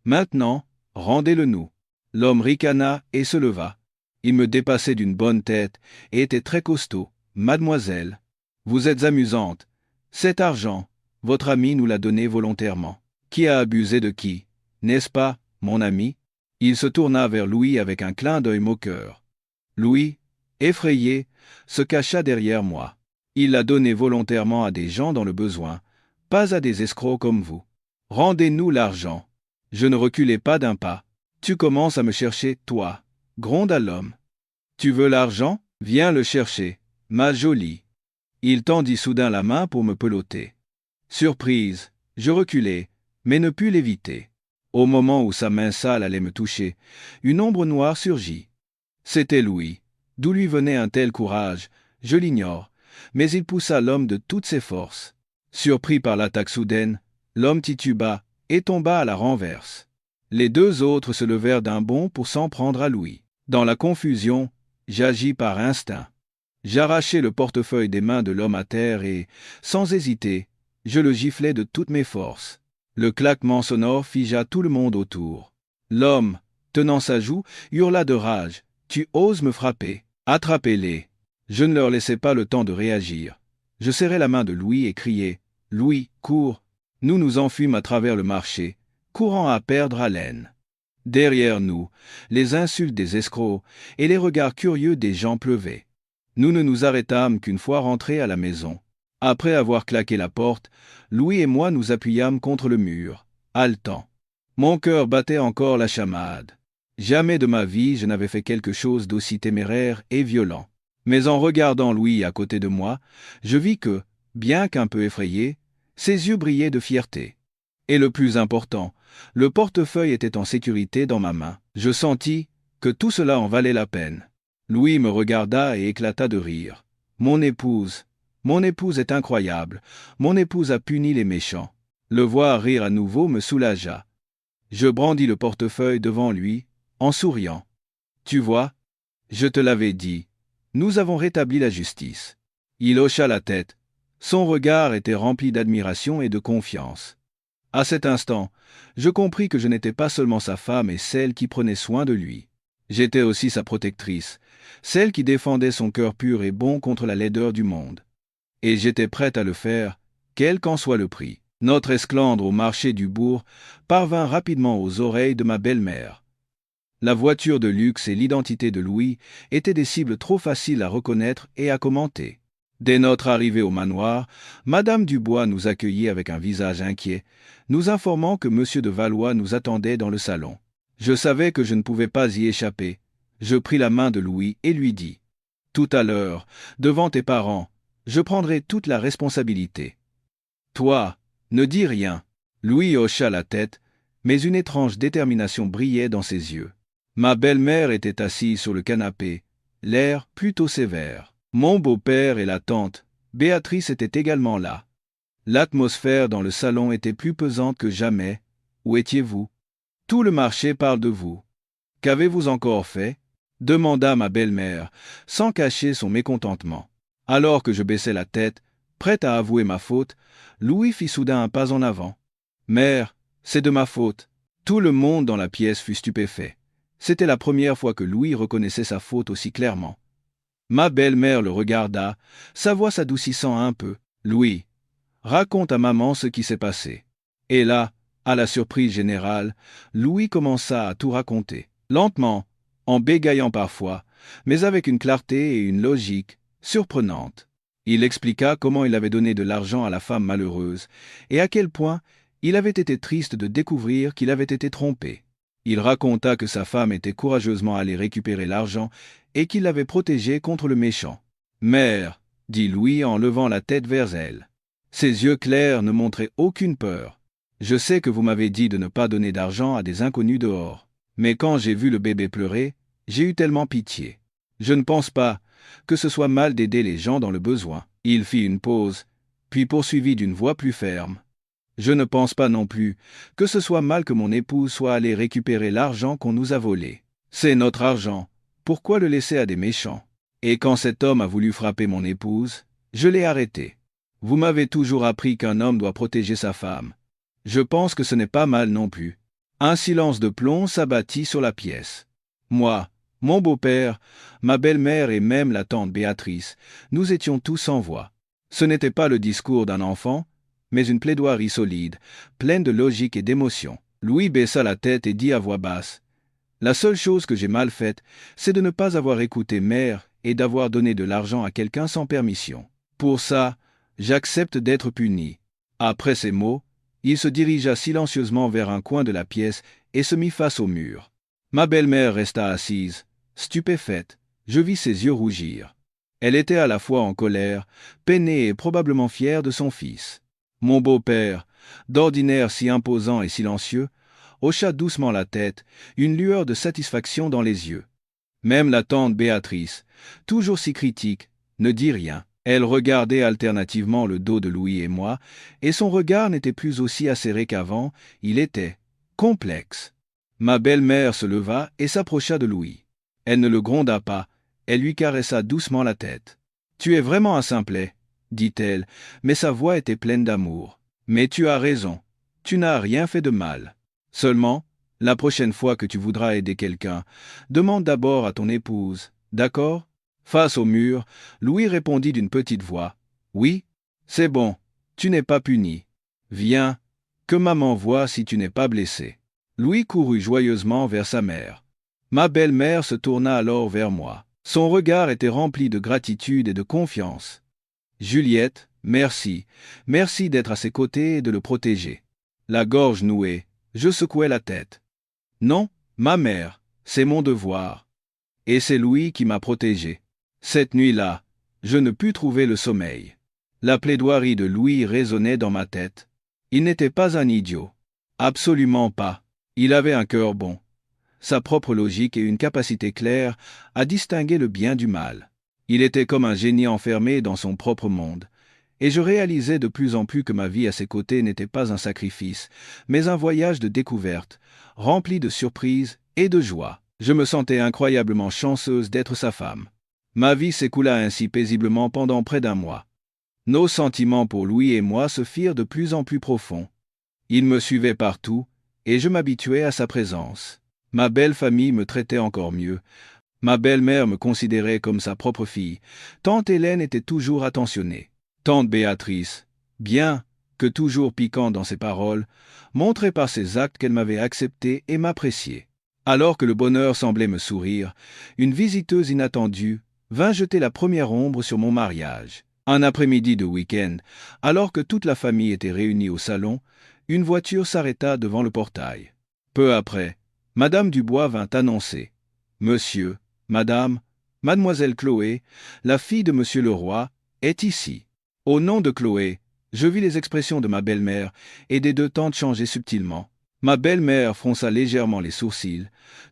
Maintenant, rendez-le-nous. » L'homme ricana et se leva. Il me dépassait d'une bonne tête et était très costaud. « Mademoiselle, vous êtes amusante. Cet argent, votre ami nous l'a donné volontairement. Qui a abusé de qui? N'est-ce pas, mon ami ?» Il se tourna vers Louis avec un clin d'œil moqueur. Louis, effrayé, se cacha derrière moi. Il l'a donné volontairement à des gens dans le besoin, pas à des escrocs comme vous. Rendez-nous l'argent. Je ne reculai pas d'un pas. Tu commences à me chercher, toi, gronda l'homme. Tu veux l'argent? Viens le chercher, ma jolie. Il tendit soudain la main pour me peloter. Surprise, je reculai, mais ne pus l'éviter. Au moment où sa main sale allait me toucher, une ombre noire surgit. C'était Louis. D'où lui venait un tel courage, je l'ignore, mais il poussa l'homme de toutes ses forces. Surpris par l'attaque soudaine, l'homme tituba et tomba à la renverse. Les deux autres se levèrent d'un bond pour s'en prendre à Louis. Dans la confusion, j'agis par instinct. J'arrachai le portefeuille des mains de l'homme à terre et, sans hésiter, je le giflai de toutes mes forces. Le claquement sonore figea tout le monde autour. L'homme, tenant sa joue, hurla de rage. « Tu oses me frapper? Attrapez-les !» Je ne leur laissai pas le temps de réagir. Je serrai la main de Louis et criai « Louis, cours !» Nous nous enfuîmes à travers le marché, courant à perdre haleine. Derrière nous, les insultes des escrocs et les regards curieux des gens pleuvaient. Nous ne nous arrêtâmes qu'une fois rentrés à la maison. Après avoir claqué la porte, Louis et moi nous appuyâmes contre le mur, haletants. Mon cœur battait encore la chamade. Jamais de ma vie je n'avais fait quelque chose d'aussi téméraire et violent. Mais en regardant Louis à côté de moi, je vis que, bien qu'un peu effrayé, ses yeux brillaient de fierté. Et le plus important, le portefeuille était en sécurité dans ma main. Je sentis que tout cela en valait la peine. Louis me regarda et éclata de rire. Mon épouse est incroyable. Mon épouse a puni les méchants. Le voir rire à nouveau me soulagea. Je brandis le portefeuille devant lui, en souriant. Tu vois, je te l'avais dit, nous avons rétabli la justice. Il hocha la tête. Son regard était rempli d'admiration et de confiance. À cet instant, je compris que je n'étais pas seulement sa femme et celle qui prenait soin de lui. J'étais aussi sa protectrice, celle qui défendait son cœur pur et bon contre la laideur du monde. Et j'étais prête à le faire, quel qu'en soit le prix. Notre esclandre au marché du bourg parvint rapidement aux oreilles de ma belle-mère. La voiture de luxe et l'identité de Louis étaient des cibles trop faciles à reconnaître et à commenter. Dès notre arrivée au manoir, Madame Dubois nous accueillit avec un visage inquiet, nous informant que M. de Valois nous attendait dans le salon. Je savais que je ne pouvais pas y échapper. Je pris la main de Louis et lui dis « Tout à l'heure, devant tes parents, je prendrai toute la responsabilité. Toi, ne dis rien. » Louis hocha la tête, mais une étrange détermination brillait dans ses yeux. Ma belle-mère était assise sur le canapé, l'air plutôt sévère. Mon beau-père et la tante, Béatrice, étaient également là. L'atmosphère dans le salon était plus pesante que jamais. Où étiez-vous? Tout le marché parle de vous. Qu'avez-vous encore fait? Demanda ma belle-mère, sans cacher son mécontentement. Alors que je baissais la tête, prête à avouer ma faute, Louis fit soudain un pas en avant. « Mère, c'est de ma faute. » Tout le monde dans la pièce fut stupéfait. C'était la première fois que Louis reconnaissait sa faute aussi clairement. Ma belle-mère le regarda, sa voix s'adoucissant un peu. « Louis, raconte à maman ce qui s'est passé. » Et là, à la surprise générale, Louis commença à tout raconter. Lentement, en bégayant parfois, mais avec une clarté et une logique surprenantes. Il expliqua comment il avait donné de l'argent à la femme malheureuse et à quel point il avait été triste de découvrir qu'il avait été trompé. Il raconta que sa femme était courageusement allée récupérer l'argent et qu'il l'avait protégée contre le méchant. « Mère, » dit Louis en levant la tête vers elle. Ses yeux clairs ne montraient aucune peur. « Je sais que vous m'avez dit de ne pas donner d'argent à des inconnus dehors. Mais quand j'ai vu le bébé pleurer, j'ai eu tellement pitié. Je ne pense pas que ce soit mal d'aider les gens dans le besoin. » Il fit une pause, puis poursuivit d'une voix plus ferme. « Je ne pense pas non plus que ce soit mal que mon épouse soit allée récupérer l'argent qu'on nous a volé. C'est notre argent. Pourquoi le laisser à des méchants? Et quand cet homme a voulu frapper mon épouse, je l'ai arrêté. Vous m'avez toujours appris qu'un homme doit protéger sa femme. Je pense que ce n'est pas mal non plus. » Un silence de plomb s'abattit sur la pièce. Moi, mon beau-père, ma belle-mère et même la tante Béatrice, nous étions tous sans voix. Ce n'était pas le discours d'un enfant, mais une plaidoirie solide, pleine de logique et d'émotion. Louis baissa la tête et dit à voix basse « La seule chose que j'ai mal faite, c'est de ne pas avoir écouté mère et d'avoir donné de l'argent à quelqu'un sans permission. Pour ça, j'accepte d'être puni. » Après ces mots, il se dirigea silencieusement vers un coin de la pièce et se mit face au mur. Ma belle-mère resta assise, stupéfaite. Je vis ses yeux rougir. Elle était à la fois en colère, peinée et probablement fière de son fils. Mon beau-père, d'ordinaire si imposant et silencieux, hocha doucement la tête, une lueur de satisfaction dans les yeux. Même la tante Béatrice, toujours si critique, ne dit rien. Elle regardait alternativement le dos de Louis et moi, et son regard n'était plus aussi acéré qu'avant, il était complexe. Ma belle-mère se leva et s'approcha de Louis. Elle ne le gronda pas, elle lui caressa doucement la tête. « Tu es vraiment un simplet, » dit-elle, mais sa voix était pleine d'amour. « Mais tu as raison, tu n'as rien fait de mal. Seulement, la prochaine fois que tu voudras aider quelqu'un, demande d'abord à ton épouse, d'accord ?» Face au mur, Louis répondit d'une petite voix. « Oui, c'est bon, tu n'es pas puni. Viens, que maman voie si tu n'es pas blessé. » Louis courut joyeusement vers sa mère. Ma belle-mère se tourna alors vers moi. Son regard était rempli de gratitude et de confiance. « Juliette, merci, merci d'être à ses côtés et de le protéger. » La gorge nouée, je secouai la tête. « Non, ma mère, c'est mon devoir. Et c'est Louis qui m'a protégé. » Cette nuit-là, je ne pus trouver le sommeil. La plaidoirie de Louis résonnait dans ma tête. Il n'était pas un idiot. Absolument pas. Il avait un cœur bon, sa propre logique et une capacité claire à distinguer le bien du mal. Il était comme un génie enfermé dans son propre monde, et je réalisais de plus en plus que ma vie à ses côtés n'était pas un sacrifice, mais un voyage de découverte, rempli de surprises et de joie. Je me sentais incroyablement chanceuse d'être sa femme. Ma vie s'écoula ainsi paisiblement pendant près d'un mois. Nos sentiments pour Louis et moi se firent de plus en plus profonds. Il me suivait partout, et je m'habituais à sa présence. Ma belle famille me traitait encore mieux. Ma belle-mère me considérait comme sa propre fille. Tante Hélène était toujours attentionnée. Tante Béatrice, bien que toujours piquante dans ses paroles, montrait par ses actes qu'elle m'avait accepté et m'appréciait. Alors que le bonheur semblait me sourire, une visiteuse inattendue vint jeter la première ombre sur mon mariage. Un après-midi de week-end, alors que toute la famille était réunie au salon, une voiture s'arrêta devant le portail. Peu après, Madame Dubois vint annoncer « Monsieur, Madame, Mademoiselle Chloé, la fille de Monsieur le Roi, est ici. » Au nom de Chloé, je vis les expressions de ma belle-mère et des deux tantes changer subtilement. Ma belle-mère fronça légèrement les sourcils,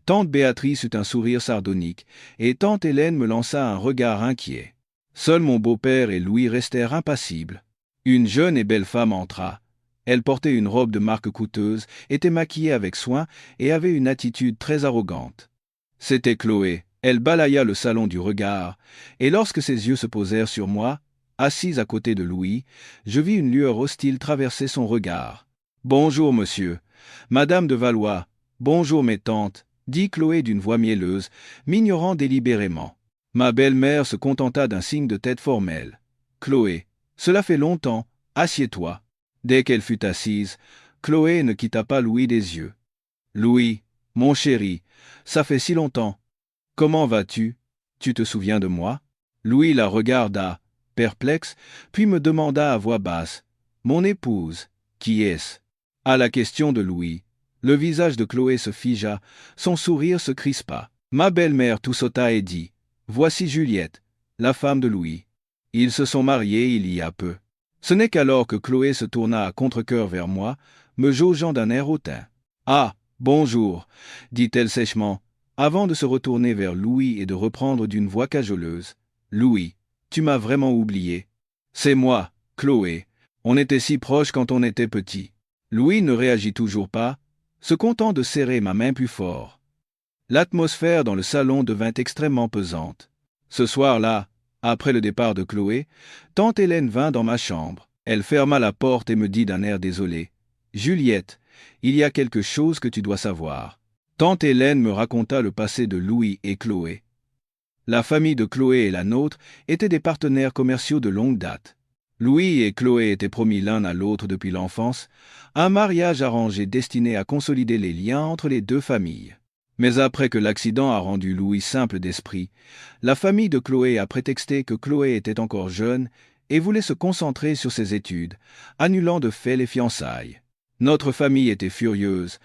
tante Béatrice eut un sourire sardonique, et tante Hélène me lança un regard inquiet. Seul mon beau-père et Louis restèrent impassibles. Une jeune et belle femme entra. Elle portait une robe de marque coûteuse, était maquillée avec soin et avait une attitude très arrogante. C'était Chloé. Elle balaya le salon du regard, et lorsque ses yeux se posèrent sur moi, assise à côté de Louis, je vis une lueur hostile traverser son regard. « Bonjour, monsieur. Madame de Valois, bonjour mes tantes, » dit Chloé d'une voix mielleuse, m'ignorant délibérément. Ma belle-mère se contenta d'un signe de tête formel. « Chloé, cela fait longtemps, assieds-toi. » Dès qu'elle fut assise, Chloé ne quitta pas Louis des yeux. « Louis, mon chéri, ça fait si longtemps. Comment vas-tu? Tu te souviens de moi ?» Louis la regarda, perplexe, puis me demanda à voix basse. « Mon épouse, qui est-ce » À la question de Louis, le visage de Chloé se figea, son sourire se crispa. Ma belle-mère tout sauta et dit « Voici Juliette, la femme de Louis. Ils se sont mariés il y a peu. » Ce n'est qu'alors que Chloé se tourna à contre-cœur vers moi, me jaugeant d'un air hautain. « Ah, bonjour, » dit-elle sèchement, avant de se retourner vers Louis et de reprendre d'une voix cajoleuse. « Louis, tu m'as vraiment oublié. C'est moi, Chloé. On était si proches quand on était petit. » Louis ne réagit toujours pas, se content de serrer ma main plus fort. L'atmosphère dans le salon devint extrêmement pesante. Ce soir-là, après le départ de Chloé, tante Hélène vint dans ma chambre. Elle ferma la porte et me dit d'un air désolé « Juliette, il y a quelque chose que tu dois savoir. » Tante Hélène me raconta le passé de Louis et Chloé. La famille de Chloé et la nôtre étaient des partenaires commerciaux de longue date. Louis et Chloé étaient promis l'un à l'autre depuis l'enfance, un mariage arrangé destiné à consolider les liens entre les deux familles. Mais après que l'accident a rendu Louis simple d'esprit, la famille de Chloé a prétexté que Chloé était encore jeune et voulait se concentrer sur ses études, annulant de fait les fiançailles. Notre famille était furieuse,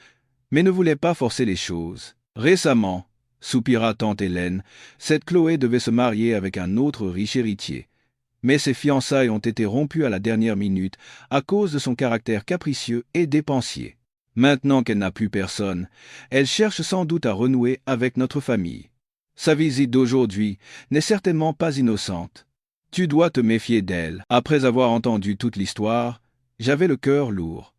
mais ne voulait pas forcer les choses. Récemment, soupira tante Hélène, cette Chloé devait se marier avec un autre riche héritier. Mais ses fiançailles ont été rompues à la dernière minute à cause de son caractère capricieux et dépensier. Maintenant qu'elle n'a plus personne, elle cherche sans doute à renouer avec notre famille. Sa visite d'aujourd'hui n'est certainement pas innocente. Tu dois te méfier d'elle. Après avoir entendu toute l'histoire, j'avais le cœur lourd.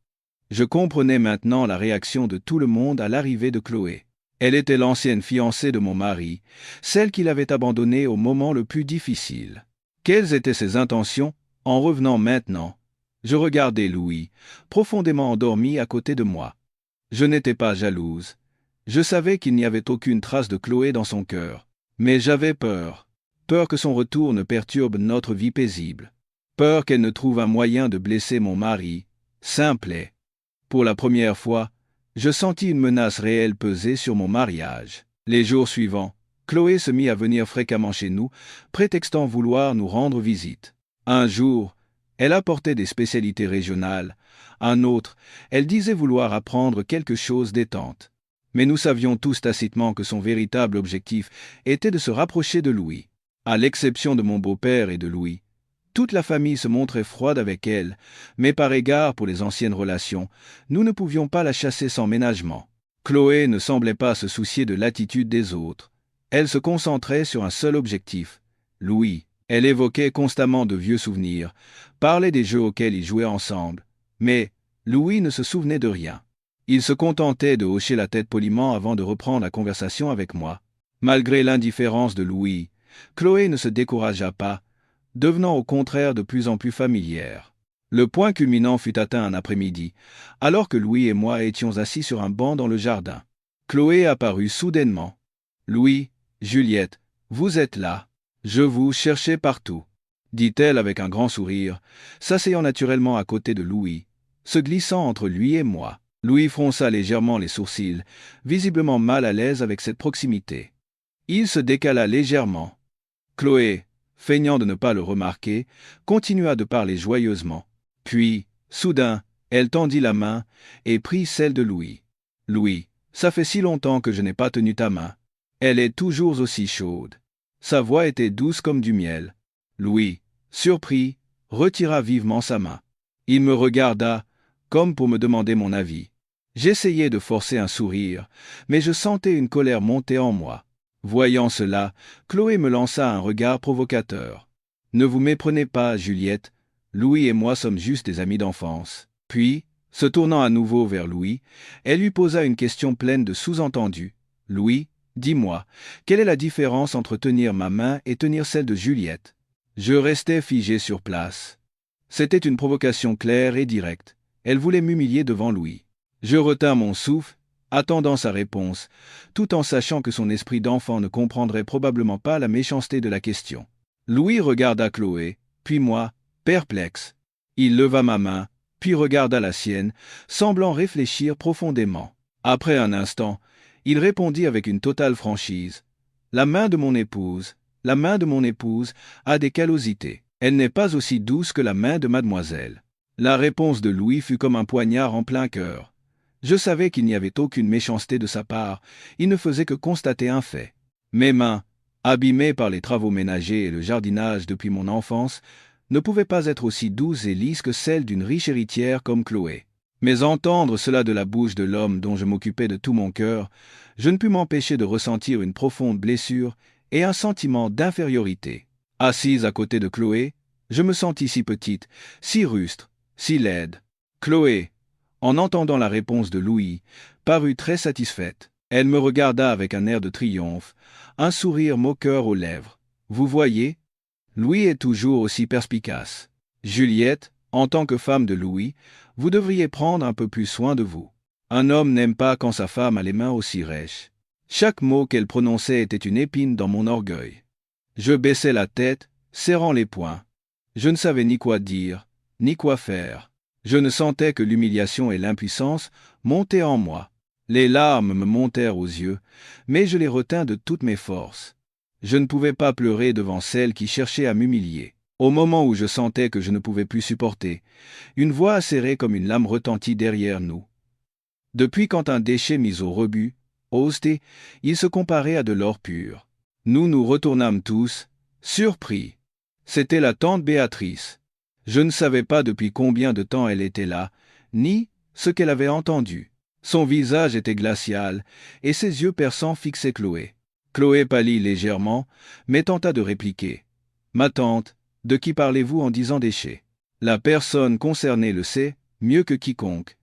Je comprenais maintenant la réaction de tout le monde à l'arrivée de Chloé. Elle était l'ancienne fiancée de mon mari, celle qu'il avait abandonnée au moment le plus difficile. Quelles étaient ses intentions en revenant maintenant? Je regardais Louis, profondément endormi à côté de moi. Je n'étais pas jalouse. Je savais qu'il n'y avait aucune trace de Chloé dans son cœur. Mais j'avais peur. Peur que son retour ne perturbe notre vie paisible. Peur qu'elle ne trouve un moyen de blesser mon mari. Simplet. Pour la première fois, je sentis une menace réelle peser sur mon mariage. Les jours suivants, Chloé se mit à venir fréquemment chez nous, prétextant vouloir nous rendre visite. Un jour, elle apportait des spécialités régionales. Un autre, elle disait vouloir apprendre quelque chose d'étante. Mais nous savions tous tacitement que son véritable objectif était de se rapprocher de Louis. À l'exception de mon beau-père et de Louis, toute la famille se montrait froide avec elle, mais par égard pour les anciennes relations, nous ne pouvions pas la chasser sans ménagement. Chloé ne semblait pas se soucier de l'attitude des autres. Elle se concentrait sur un seul objectif, Louis. Elle évoquait constamment de vieux souvenirs, parlait des jeux auxquels ils jouaient ensemble, mais Louis ne se souvenait de rien. Il se contentait de hocher la tête poliment avant de reprendre la conversation avec moi. Malgré l'indifférence de Louis, Chloé ne se découragea pas, devenant au contraire de plus en plus familière. Le point culminant fut atteint un après-midi, alors que Louis et moi étions assis sur un banc dans le jardin. Chloé apparut soudainement. « Louis, Juliette, vous êtes là. Je vous cherchais partout, » dit-elle avec un grand sourire, s'asseyant naturellement à côté de Louis, se glissant entre lui et moi. Louis fronça légèrement les sourcils, visiblement mal à l'aise avec cette proximité. Il se décala légèrement. Chloé, feignant de ne pas le remarquer, continua de parler joyeusement. Puis, soudain, elle tendit la main et prit celle de Louis. « Louis, ça fait si longtemps que je n'ai pas tenu ta main. Elle est toujours aussi chaude. » Sa voix était douce comme du miel. Louis, surpris, retira vivement sa main. Il me regarda, comme pour me demander mon avis. J'essayai de forcer un sourire, mais je sentais une colère monter en moi. Voyant cela, Chloé me lança un regard provocateur. « Ne vous méprenez pas, Juliette. Louis et moi sommes juste des amis d'enfance. » Puis, se tournant à nouveau vers Louis, elle lui posa une question pleine de sous-entendus. « Louis, dis-moi, quelle est la différence entre tenir ma main et tenir celle de Juliette ?» Je restais figé sur place. C'était une provocation claire et directe. Elle voulait m'humilier devant Louis. Je retins mon souffle, attendant sa réponse, tout en sachant que son esprit d'enfant ne comprendrait probablement pas la méchanceté de la question. Louis regarda Chloé, puis moi, perplexe. Il leva ma main, puis regarda la sienne, semblant réfléchir profondément. Après un instant, il répondit avec une totale franchise. « La main de mon épouse a des callosités. Elle n'est pas aussi douce que la main de mademoiselle. » La réponse de Louis fut comme un poignard en plein cœur. Je savais qu'il n'y avait aucune méchanceté de sa part, il ne faisait que constater un fait. Mes mains, abîmées par les travaux ménagers et le jardinage depuis mon enfance, ne pouvaient pas être aussi douces et lisses que celles d'une riche héritière comme Chloé. Mais entendre cela de la bouche de l'homme dont je m'occupais de tout mon cœur, je ne pus m'empêcher de ressentir une profonde blessure et un sentiment d'infériorité. Assise à côté de Chloé, je me sentis si petite, si rustre, si laide. Chloé, en entendant la réponse de Louis, parut très satisfaite. Elle me regarda avec un air de triomphe, un sourire moqueur aux lèvres. « Vous voyez, Louis est toujours aussi perspicace. Juliette, en tant que femme de Louis, vous devriez prendre un peu plus soin de vous. Un homme n'aime pas quand sa femme a les mains aussi rêches. » Chaque mot qu'elle prononçait était une épine dans mon orgueil. Je baissai la tête, serrant les poings. Je ne savais ni quoi dire, ni quoi faire. Je ne sentais que l'humiliation et l'impuissance monter en moi. Les larmes me montèrent aux yeux, mais je les retins de toutes mes forces. Je ne pouvais pas pleurer devant celle qui cherchait à m'humilier. Au moment où je sentais que je ne pouvais plus supporter, une voix acérée comme une lame retentit derrière nous. Depuis quand un déchet mis au rebut, osté, il se comparait à de l'or pur. Nous nous retournâmes tous, surpris. C'était la tante Béatrice. Je ne savais pas depuis combien de temps elle était là, ni ce qu'elle avait entendu. Son visage était glacial, et ses yeux perçants fixaient Chloé. Chloé pâlit légèrement, mais tenta de répliquer. « Ma tante, de qui parlez-vous en disant déchet ? La personne concernée le sait, mieux que quiconque. »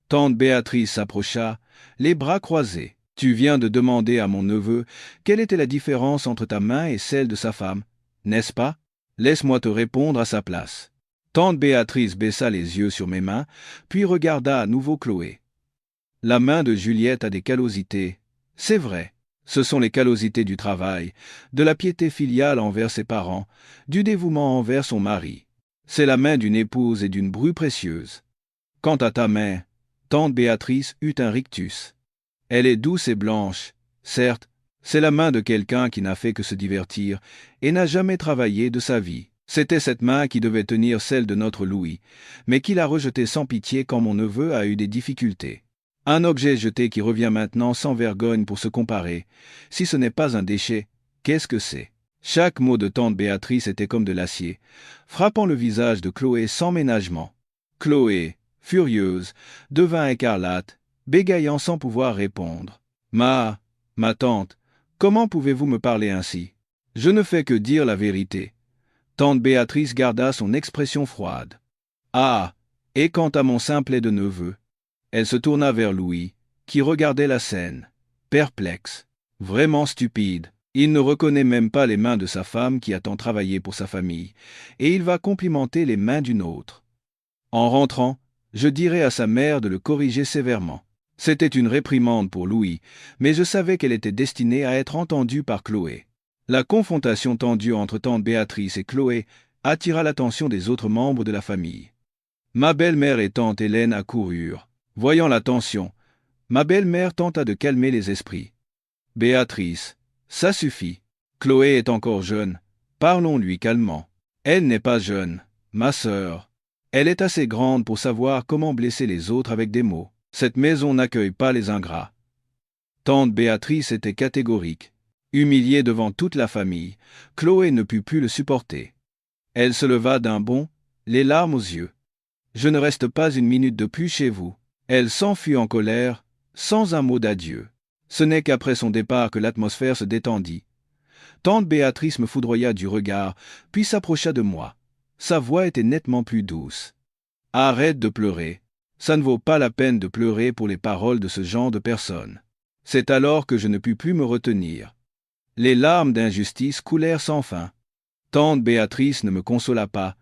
Tante Béatrice s'approcha, les bras croisés. « Tu viens de demander à mon neveu quelle était la différence entre ta main et celle de sa femme, n'est-ce pas ? Laisse-moi te répondre à sa place. » Tante Béatrice baissa les yeux sur mes mains, puis regarda à nouveau Chloé. La main de Juliette a des callosités. C'est vrai. Ce sont les callosités du travail, de la piété filiale envers ses parents, du dévouement envers son mari. C'est la main d'une épouse et d'une bru précieuse. Quant à ta main, tante Béatrice eut un rictus. Elle est douce et blanche, certes, c'est la main de quelqu'un qui n'a fait que se divertir et n'a jamais travaillé de sa vie. C'était cette main qui devait tenir celle de notre Louis, mais qui l'a rejetée sans pitié quand mon neveu a eu des difficultés. Un objet jeté qui revient maintenant sans vergogne pour se comparer. Si ce n'est pas un déchet, qu'est-ce que c'est ? Chaque mot de tante Béatrice était comme de l'acier, frappant le visage de Chloé sans ménagement. Chloé, furieuse, devint écarlate, bégayant sans pouvoir répondre. « Ma tante, comment pouvez-vous me parler ainsi ? Je ne fais que dire la vérité. » Tante Béatrice garda son expression froide. « Ah, et quant à mon simplet de neveu ?» Elle se tourna vers Louis, qui regardait la scène, perplexe, vraiment stupide. Il ne reconnaît même pas les mains de sa femme qui a tant travaillé pour sa famille, et il va complimenter les mains d'une autre. En rentrant, je dirai à sa mère de le corriger sévèrement. C'était une réprimande pour Louis, mais je savais qu'elle était destinée à être entendue par Chloé. La confrontation tendue entre tante Béatrice et Chloé attira l'attention des autres membres de la famille. Ma belle-mère et tante Hélène accoururent. Voyant la tension, ma belle-mère tenta de calmer les esprits. « Béatrice, ça suffit. Chloé est encore jeune. Parlons-lui calmement. Elle n'est pas jeune, ma sœur. Elle est assez grande pour savoir comment blesser les autres avec des mots. Cette maison n'accueille pas les ingrats. » Tante Béatrice était catégorique. Humiliée devant toute la famille, Chloé ne put plus le supporter. Elle se leva d'un bond, les larmes aux yeux. « Je ne reste pas une minute de plus chez vous. » Elle s'enfuit en colère, sans un mot d'adieu. Ce n'est qu'après son départ que l'atmosphère se détendit. Tante Béatrice me foudroya du regard, puis s'approcha de moi. Sa voix était nettement plus douce. « Arrête de pleurer. Ça ne vaut pas la peine de pleurer pour les paroles de ce genre de personnes. » C'est alors que je ne pus plus me retenir. Les larmes d'injustice coulèrent sans fin. Tante Béatrice ne me consola pas,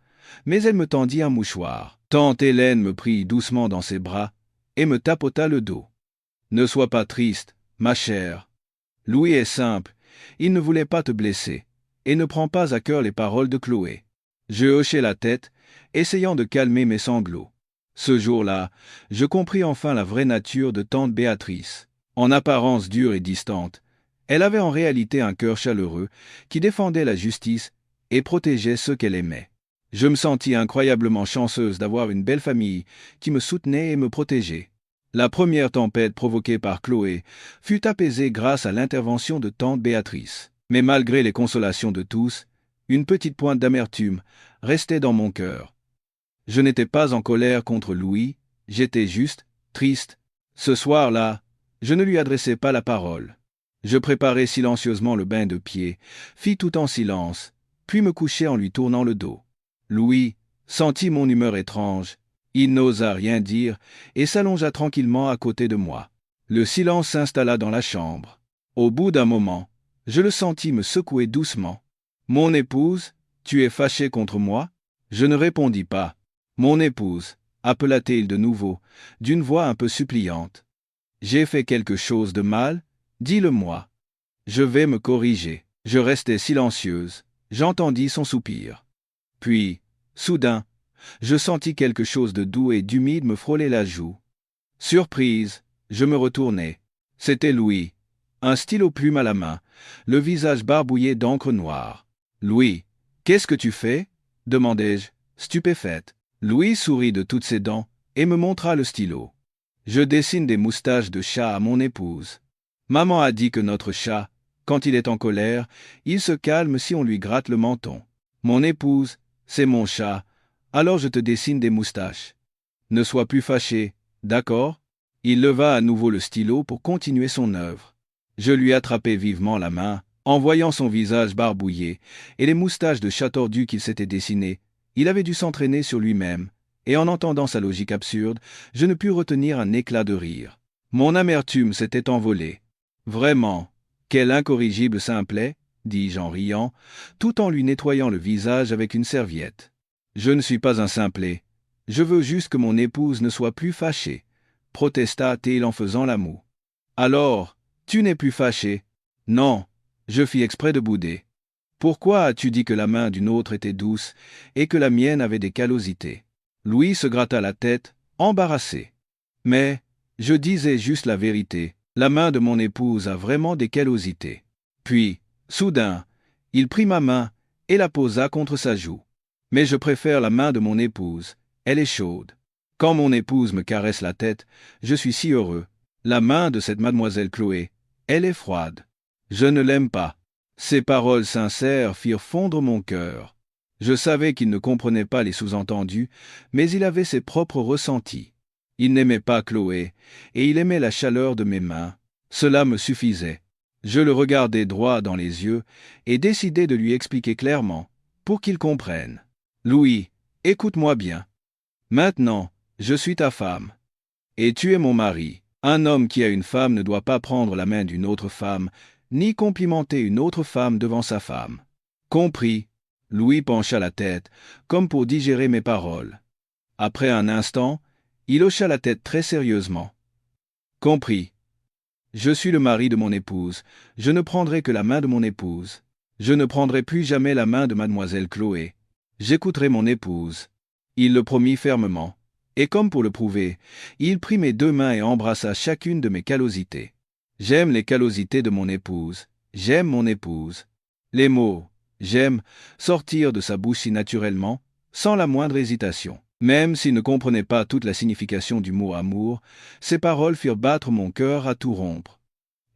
mais elle me tendit un mouchoir. Tante Hélène me prit doucement dans ses bras et me tapota le dos. « Ne sois pas triste, ma chère. Louis est simple, il ne voulait pas te blesser, et ne prends pas à cœur les paroles de Chloé. » Je hochai la tête, essayant de calmer mes sanglots. Ce jour-là, je compris enfin la vraie nature de tante Béatrice. En apparence dure et distante, elle avait en réalité un cœur chaleureux qui défendait la justice et protégeait ceux qu'elle aimait. Je me sentis incroyablement chanceuse d'avoir une belle famille qui me soutenait et me protégeait. La première tempête provoquée par Chloé fut apaisée grâce à l'intervention de tante Béatrice. Mais malgré les consolations de tous, une petite pointe d'amertume restait dans mon cœur. Je n'étais pas en colère contre Louis, j'étais juste triste. Ce soir-là, je ne lui adressai pas la parole. Je préparai silencieusement le bain de pieds, fis tout en silence, puis me couchai en lui tournant le dos. Louis sentit mon humeur étrange. Il n'osa rien dire et s'allongea tranquillement à côté de moi. Le silence s'installa dans la chambre. Au bout d'un moment, je le sentis me secouer doucement. « Mon épouse, tu es fâchée contre moi ?» Je ne répondis pas. « Mon épouse » appela-t-il de nouveau, d'une voix un peu suppliante. « J'ai fait quelque chose de mal ? Dis-le-moi. Je vais me corriger. » Je restai silencieuse. J'entendis son soupir. Puis, soudain, je sentis quelque chose de doux et d'humide me frôler la joue. Surprise, Je me retournai. C'était Louis. Un stylo plume à la main, le visage barbouillé d'encre noire. Louis, qu'est-ce que tu fais? Demandai-je, stupéfaite. Louis sourit de toutes ses dents et me montra le stylo. Je dessine des moustaches de chat à mon épouse. Maman a dit que notre chat, quand il est en colère, il se calme si on lui gratte le menton. Mon épouse, c'est mon chat, alors je te dessine des moustaches. Ne sois plus fâché, d'accord? Il leva à nouveau le stylo pour continuer son œuvre. Je lui attrapai vivement la main, en voyant son visage barbouillé et les moustaches de chat tordu qu'il s'était dessinées. Il avait dû s'entraîner sur lui-même, et en entendant sa logique absurde, je ne pus retenir un éclat de rire. Mon amertume s'était envolée. Vraiment, quel incorrigible simplet, dis-je en riant, tout en lui nettoyant le visage avec une serviette. Je ne suis pas un simplet. Je veux juste que mon épouse ne soit plus fâchée, protesta-t-il en faisant la moue. Alors, tu n'es plus fâché? Non, je fis exprès de bouder. Pourquoi as-tu dit que la main d'une autre était douce et que la mienne avait des callosités? Louis se gratta la tête, embarrassé. Mais, je disais juste la vérité, la main de mon épouse a vraiment des callosités. Puis, soudain, il prit ma main et la posa contre sa joue. Mais je préfère la main de mon épouse, elle est chaude. Quand mon épouse me caresse la tête, je suis si heureux. La main de cette mademoiselle Chloé, elle est froide. Je ne l'aime pas. Ces paroles sincères firent fondre mon cœur. Je savais qu'il ne comprenait pas les sous-entendus, mais il avait ses propres ressentis. Il n'aimait pas Chloé, et il aimait la chaleur de mes mains. Cela me suffisait. Je le regardai droit dans les yeux, et décidai de lui expliquer clairement, pour qu'il comprenne. Louis, écoute-moi bien. Maintenant, je suis ta femme. Et tu es mon mari. Un homme qui a une femme ne doit pas prendre la main d'une autre femme, ni complimenter une autre femme devant sa femme. Compris. Louis pencha la tête, comme pour digérer mes paroles. Après un instant, il hocha la tête très sérieusement. Compris. Je suis le mari de mon épouse, je ne prendrai que la main de mon épouse. Je ne prendrai plus jamais la main de mademoiselle Chloé. J'écouterai mon épouse. Il le promit fermement, et comme pour le prouver, il prit mes deux mains et embrassa chacune de mes callosités. J'aime les callosités de mon épouse, j'aime mon épouse. Les mots « j'aime » sortirent de sa bouche si naturellement, sans la moindre hésitation. Même s'il ne comprenait pas toute la signification du mot amour, ces paroles firent battre mon cœur à tout rompre.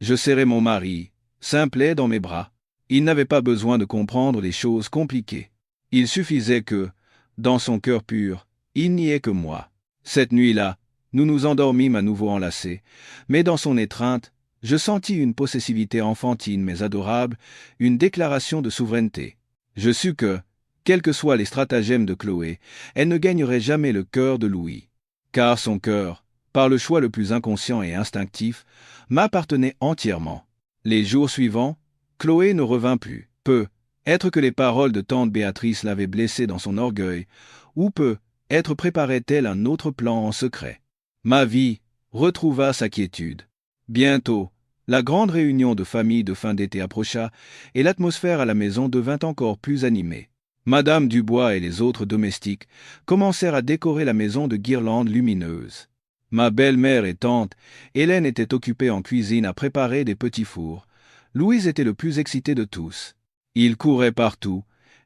Je serrai mon mari, simplet dans mes bras. Il n'avait pas besoin de comprendre les choses compliquées. Il suffisait que, dans son cœur pur, il n'y ait que moi. Cette nuit-là, nous nous endormîmes à nouveau enlacés, mais dans son étreinte, je sentis une possessivité enfantine mais adorable, une déclaration de souveraineté. Je sus que, quels que soient les stratagèmes de Chloé, elle ne gagnerait jamais le cœur de Louis. Car son cœur, par le choix le plus inconscient et instinctif, m'appartenait entièrement. Les jours suivants, Chloé ne revint plus. Peu, être que les paroles de tante Béatrice l'avaient blessée dans son orgueil, ou peu, être préparait-elle un autre plan en secret. Ma vie retrouva sa quiétude. Bientôt, la grande réunion de famille de fin d'été approcha, et l'atmosphère à la maison devint encore plus animée. Madame Dubois et les autres domestiques commencèrent à décorer la maison de guirlandes lumineuses. Ma belle-mère et tante, Hélène, étaient occupées en cuisine à préparer des petits fours. Louise était le plus excité de tous. Il courait partout,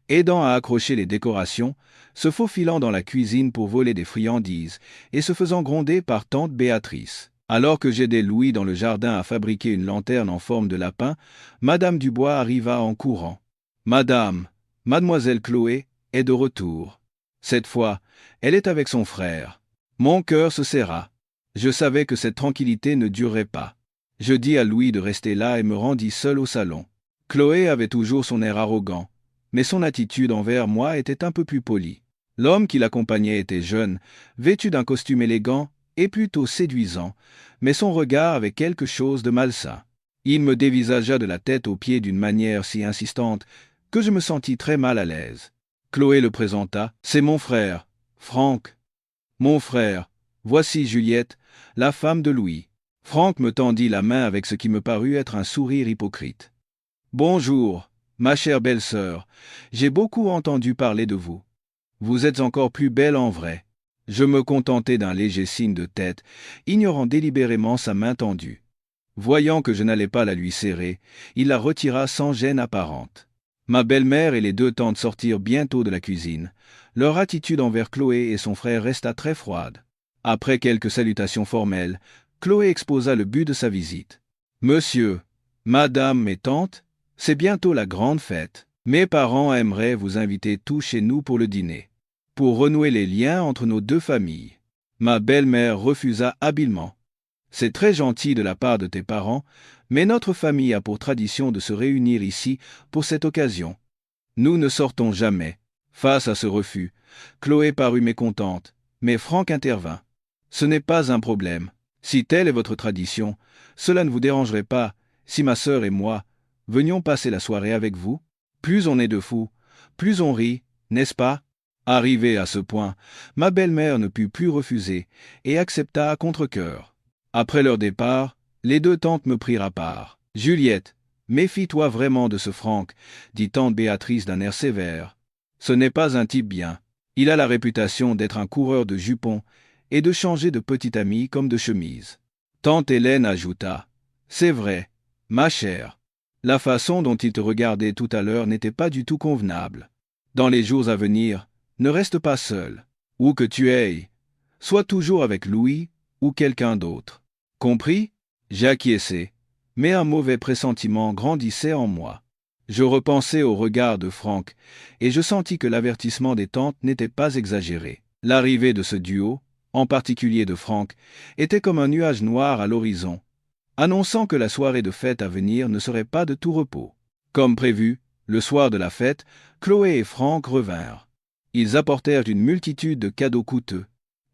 aidant à accrocher les décorations, se faufilant dans la cuisine pour voler des friandises, et se faisant gronder par tante Béatrice. Alors que j'aidais Louis dans le jardin à fabriquer une lanterne en forme de lapin, Madame Dubois arriva en courant. « Madame, mademoiselle Chloé est de retour. Cette fois, elle est avec son frère. » Mon cœur se serra. Je savais que cette tranquillité ne durerait pas. Je dis à Louis de rester là et me rendis seul au salon. Chloé avait toujours son air arrogant, mais son attitude envers moi était un peu plus polie. L'homme qui l'accompagnait était jeune, vêtu d'un costume élégant et plutôt séduisant, mais son regard avait quelque chose de malsain. Il me dévisagea de la tête aux pieds d'une manière si insistante que je me sentis très mal à l'aise. Chloé le présenta. « C'est mon frère, Franck. »« Mon frère, voici Juliette, la femme de Louis. » Franck me tendit la main avec ce qui me parut être un sourire hypocrite. « Bonjour, ma chère belle-sœur, j'ai beaucoup entendu parler de vous. Vous êtes encore plus belle en vrai. » Je me contentai d'un léger signe de tête, ignorant délibérément sa main tendue. Voyant que je n'allais pas la lui serrer, il la retira sans gêne apparente. Ma belle-mère et les deux tantes sortirent bientôt de la cuisine. Leur attitude envers Chloé et son frère resta très froide. Après quelques salutations formelles, Chloé exposa le but de sa visite. « Monsieur, Madame et Tante, c'est bientôt la grande fête. Mes parents aimeraient vous inviter tous chez nous pour le dîner, pour renouer les liens entre nos deux familles. » Ma belle-mère refusa habilement. « C'est très gentil de la part de tes parents, mais notre famille a pour tradition de se réunir ici pour cette occasion. Nous ne sortons jamais. » Face à ce refus, Chloé parut mécontente, mais Franck intervint. « Ce n'est pas un problème. Si telle est votre tradition, cela ne vous dérangerait pas si ma sœur et moi venions passer la soirée avec vous? Plus on est de fous, plus on rit, n'est-ce pas ?» Arrivée à ce point, ma belle-mère ne put plus refuser et accepta à contre-cœur. Après leur départ, les deux tantes me prirent à part. « Juliette, méfie-toi vraiment de ce Franck, » dit tante Béatrice d'un air sévère. « Ce n'est pas un type bien. Il a la réputation d'être un coureur de jupons et de changer de petit ami comme de chemise. » Tante Hélène ajouta: « C'est vrai, ma chère. La façon dont il te regardait tout à l'heure n'était pas du tout convenable. Dans les jours à venir, ne reste pas seul. Où que tu ailles, sois toujours avec Louis ou quelqu'un d'autre. Compris ?» J'acquiesçai, mais un mauvais pressentiment grandissait en moi. Je repensai au regard de Franck, et je sentis que l'avertissement des tantes n'était pas exagéré. L'arrivée de ce duo, en particulier de Franck, était comme un nuage noir à l'horizon, annonçant que la soirée de fête à venir ne serait pas de tout repos. Comme prévu, le soir de la fête, Chloé et Franck revinrent. Ils apportèrent une multitude de cadeaux coûteux.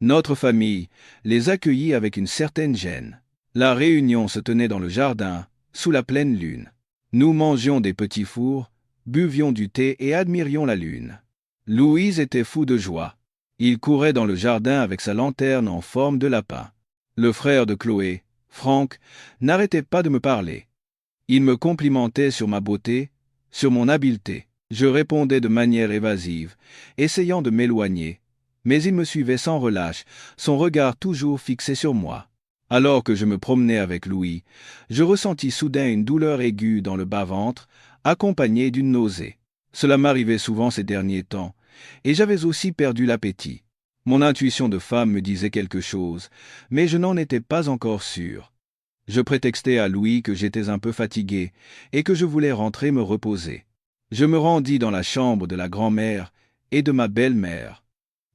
Notre famille les accueillit avec une certaine gêne. La réunion se tenait dans le jardin, sous la pleine lune. Nous mangions des petits fours, buvions du thé et admirions la lune. Louise était fou de joie. Il courait dans le jardin avec sa lanterne en forme de lapin. Le frère de Chloé, Franck, n'arrêtait pas de me parler. Il me complimentait sur ma beauté, sur mon habileté. Je répondais de manière évasive, essayant de m'éloigner, mais il me suivait sans relâche, son regard toujours fixé sur moi. Alors que je me promenais avec Louis, je ressentis soudain une douleur aiguë dans le bas-ventre, accompagnée d'une nausée. Cela m'arrivait souvent ces derniers temps, et j'avais aussi perdu l'appétit. Mon intuition de femme me disait quelque chose, mais je n'en étais pas encore sûr. Je prétextai à Louis que j'étais un peu fatigué et que je voulais rentrer me reposer. Je me rendis dans la chambre de la grand-mère et de ma belle-mère.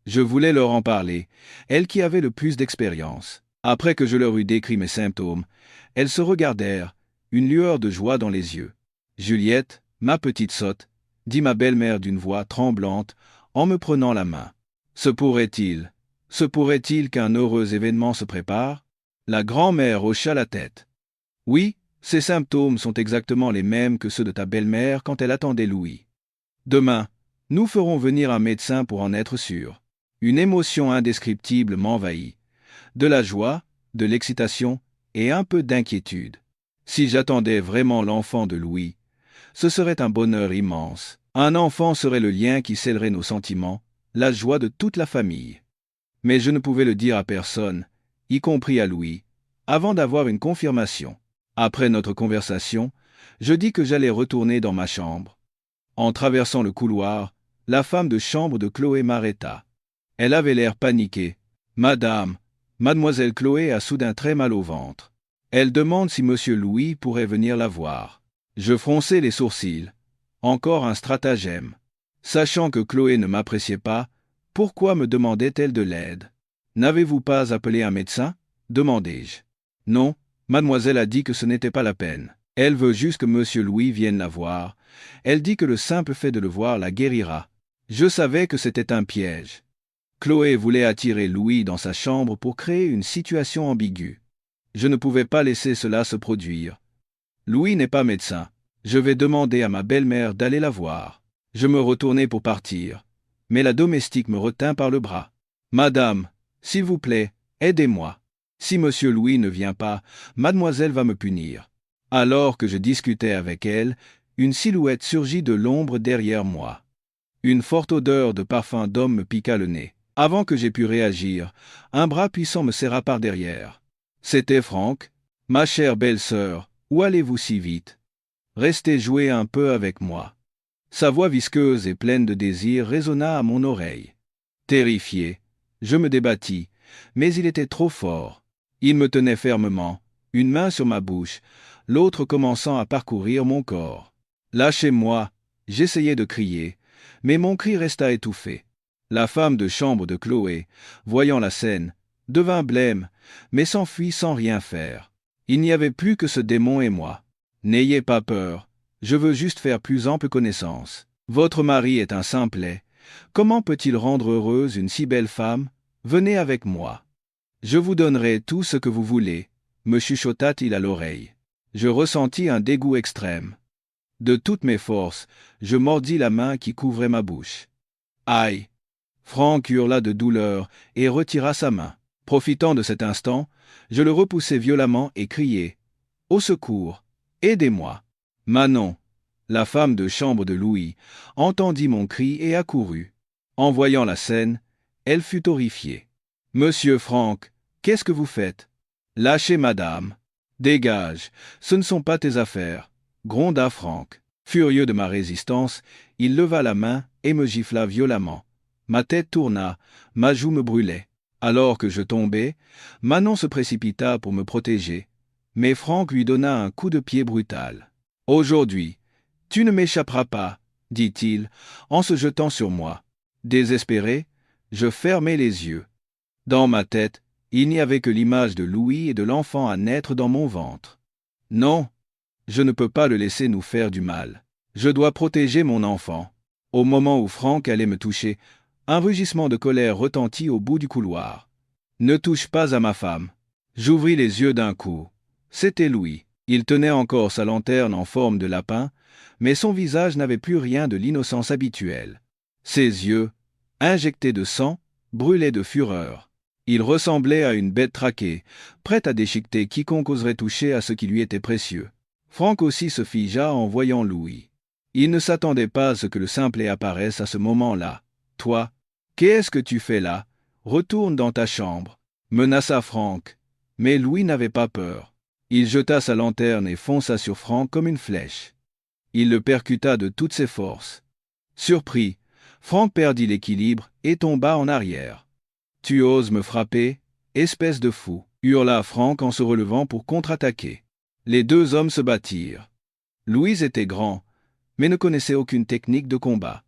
Je voulais leur en parler, elles qui avaient le plus d'expérience. Après que je leur eus décrit mes symptômes, elles se regardèrent, une lueur de joie dans les yeux. « Juliette, ma petite sotte, » dit ma belle-mère d'une voix tremblante en me prenant la main. « Se pourrait-il qu'un heureux événement se prépare ?» La grand-mère hocha la tête. « Oui, ces symptômes sont exactement les mêmes que ceux de ta belle-mère quand elle attendait Louis. Demain, nous ferons venir un médecin pour en être sûr. » Une émotion indescriptible m'envahit. De la joie, de l'excitation et un peu d'inquiétude. Si j'attendais vraiment l'enfant de Louis, ce serait un bonheur immense. Un enfant serait le lien qui scellerait nos sentiments, la joie de toute la famille. Mais je ne pouvais le dire à personne, y compris à Louis, avant d'avoir une confirmation. Après notre conversation, je dis que j'allais retourner dans ma chambre. En traversant le couloir, la femme de chambre de Chloé m'arrêta. Elle avait l'air paniqué. « Madame, mademoiselle Chloé a soudain très mal au ventre. Elle demande si monsieur Louis pourrait venir la voir. » Je fronçai les sourcils. Encore un stratagème. Sachant que Chloé ne m'appréciait pas, pourquoi me demandait-elle de l'aide? « N'avez-vous pas appelé un médecin ?» demandai-je. « Non, mademoiselle a dit que ce n'était pas la peine. Elle veut juste que monsieur Louis vienne la voir. Elle dit que le simple fait de le voir la guérira. » Je savais que c'était un piège. Chloé voulait attirer Louis dans sa chambre pour créer une situation ambiguë. Je ne pouvais pas laisser cela se produire. Louis n'est pas médecin. Je vais demander à ma belle-mère d'aller la voir. Je me retournai pour partir, mais la domestique me retint par le bras. « Madame, s'il vous plaît, aidez-moi. Si monsieur Louis ne vient pas, mademoiselle va me punir. » Alors que je discutais avec elle, une silhouette surgit de l'ombre derrière moi. Une forte odeur de parfum d'homme me piqua le nez. Avant que j'aie pu réagir, un bras puissant me serra par derrière. C'était Franck. Ma chère belle-sœur, où allez-vous si vite? Restez jouer un peu avec moi. Sa voix visqueuse et pleine de désir résonna à mon oreille. Terrifié, je me débattis, mais il était trop fort. Il me tenait fermement, une main sur ma bouche, l'autre commençant à parcourir mon corps. Lâchez-moi, j'essayai de crier, mais mon cri resta étouffé. La femme de chambre de Chloé, voyant la scène, devint blême, mais s'enfuit sans rien faire. Il n'y avait plus que ce démon et moi. N'ayez pas peur, je veux juste faire plus ample connaissance. Votre mari est un simplet. Comment peut-il rendre heureuse une si belle femme? Venez avec moi. Je vous donnerai tout ce que vous voulez, me chuchota-t-il à l'oreille. Je ressentis un dégoût extrême. De toutes mes forces, je mordis la main qui couvrait ma bouche. Aïe! Franck hurla de douleur et retira sa main. Profitant de cet instant, je le repoussai violemment et criai « Au secours! Aidez-moi » Manon, la femme de chambre de Louis, entendit mon cri et accourut. En voyant la scène, elle fut horrifiée. « Monsieur Franck, qu'est-ce que vous faites? Lâchez madame. Dégage, ce ne sont pas tes affaires, » gronda Franck. Furieux de ma résistance, il leva la main et me gifla violemment. Ma tête tourna, ma joue me brûlait. Alors que je tombais, Manon se précipita pour me protéger, mais Franck lui donna un coup de pied brutal. « Aujourd'hui, tu ne m'échapperas pas, » dit-il, en se jetant sur moi. Désespéré, je fermai les yeux. Dans ma tête, il n'y avait que l'image de Louis et de l'enfant à naître dans mon ventre. Non, je ne peux pas le laisser nous faire du mal. Je dois protéger mon enfant. Au moment où Franck allait me toucher, un rugissement de colère retentit au bout du couloir. « Ne touche pas à ma femme. » J'ouvris les yeux d'un coup. C'était Louis. Il tenait encore sa lanterne en forme de lapin, mais son visage n'avait plus rien de l'innocence habituelle. Ses yeux, injectés de sang, brûlaient de fureur. Il ressemblait à une bête traquée, prête à déchiqueter quiconque oserait toucher à ce qui lui était précieux. Franck aussi se figea en voyant Louis. Il ne s'attendait pas à ce que le simplet apparaisse à ce moment-là. « Toi, qu'est-ce que tu fais là? Retourne dans ta chambre » menaça Franck. Mais Louis n'avait pas peur. Il jeta sa lanterne et fonça sur Franck comme une flèche. Il le percuta de toutes ses forces. Surpris, Franck perdit l'équilibre et tomba en arrière. « Tu oses me frapper, espèce de fou » hurla Franck en se relevant pour contre-attaquer. Les deux hommes se battirent. Louis était grand, mais ne connaissait aucune technique de combat.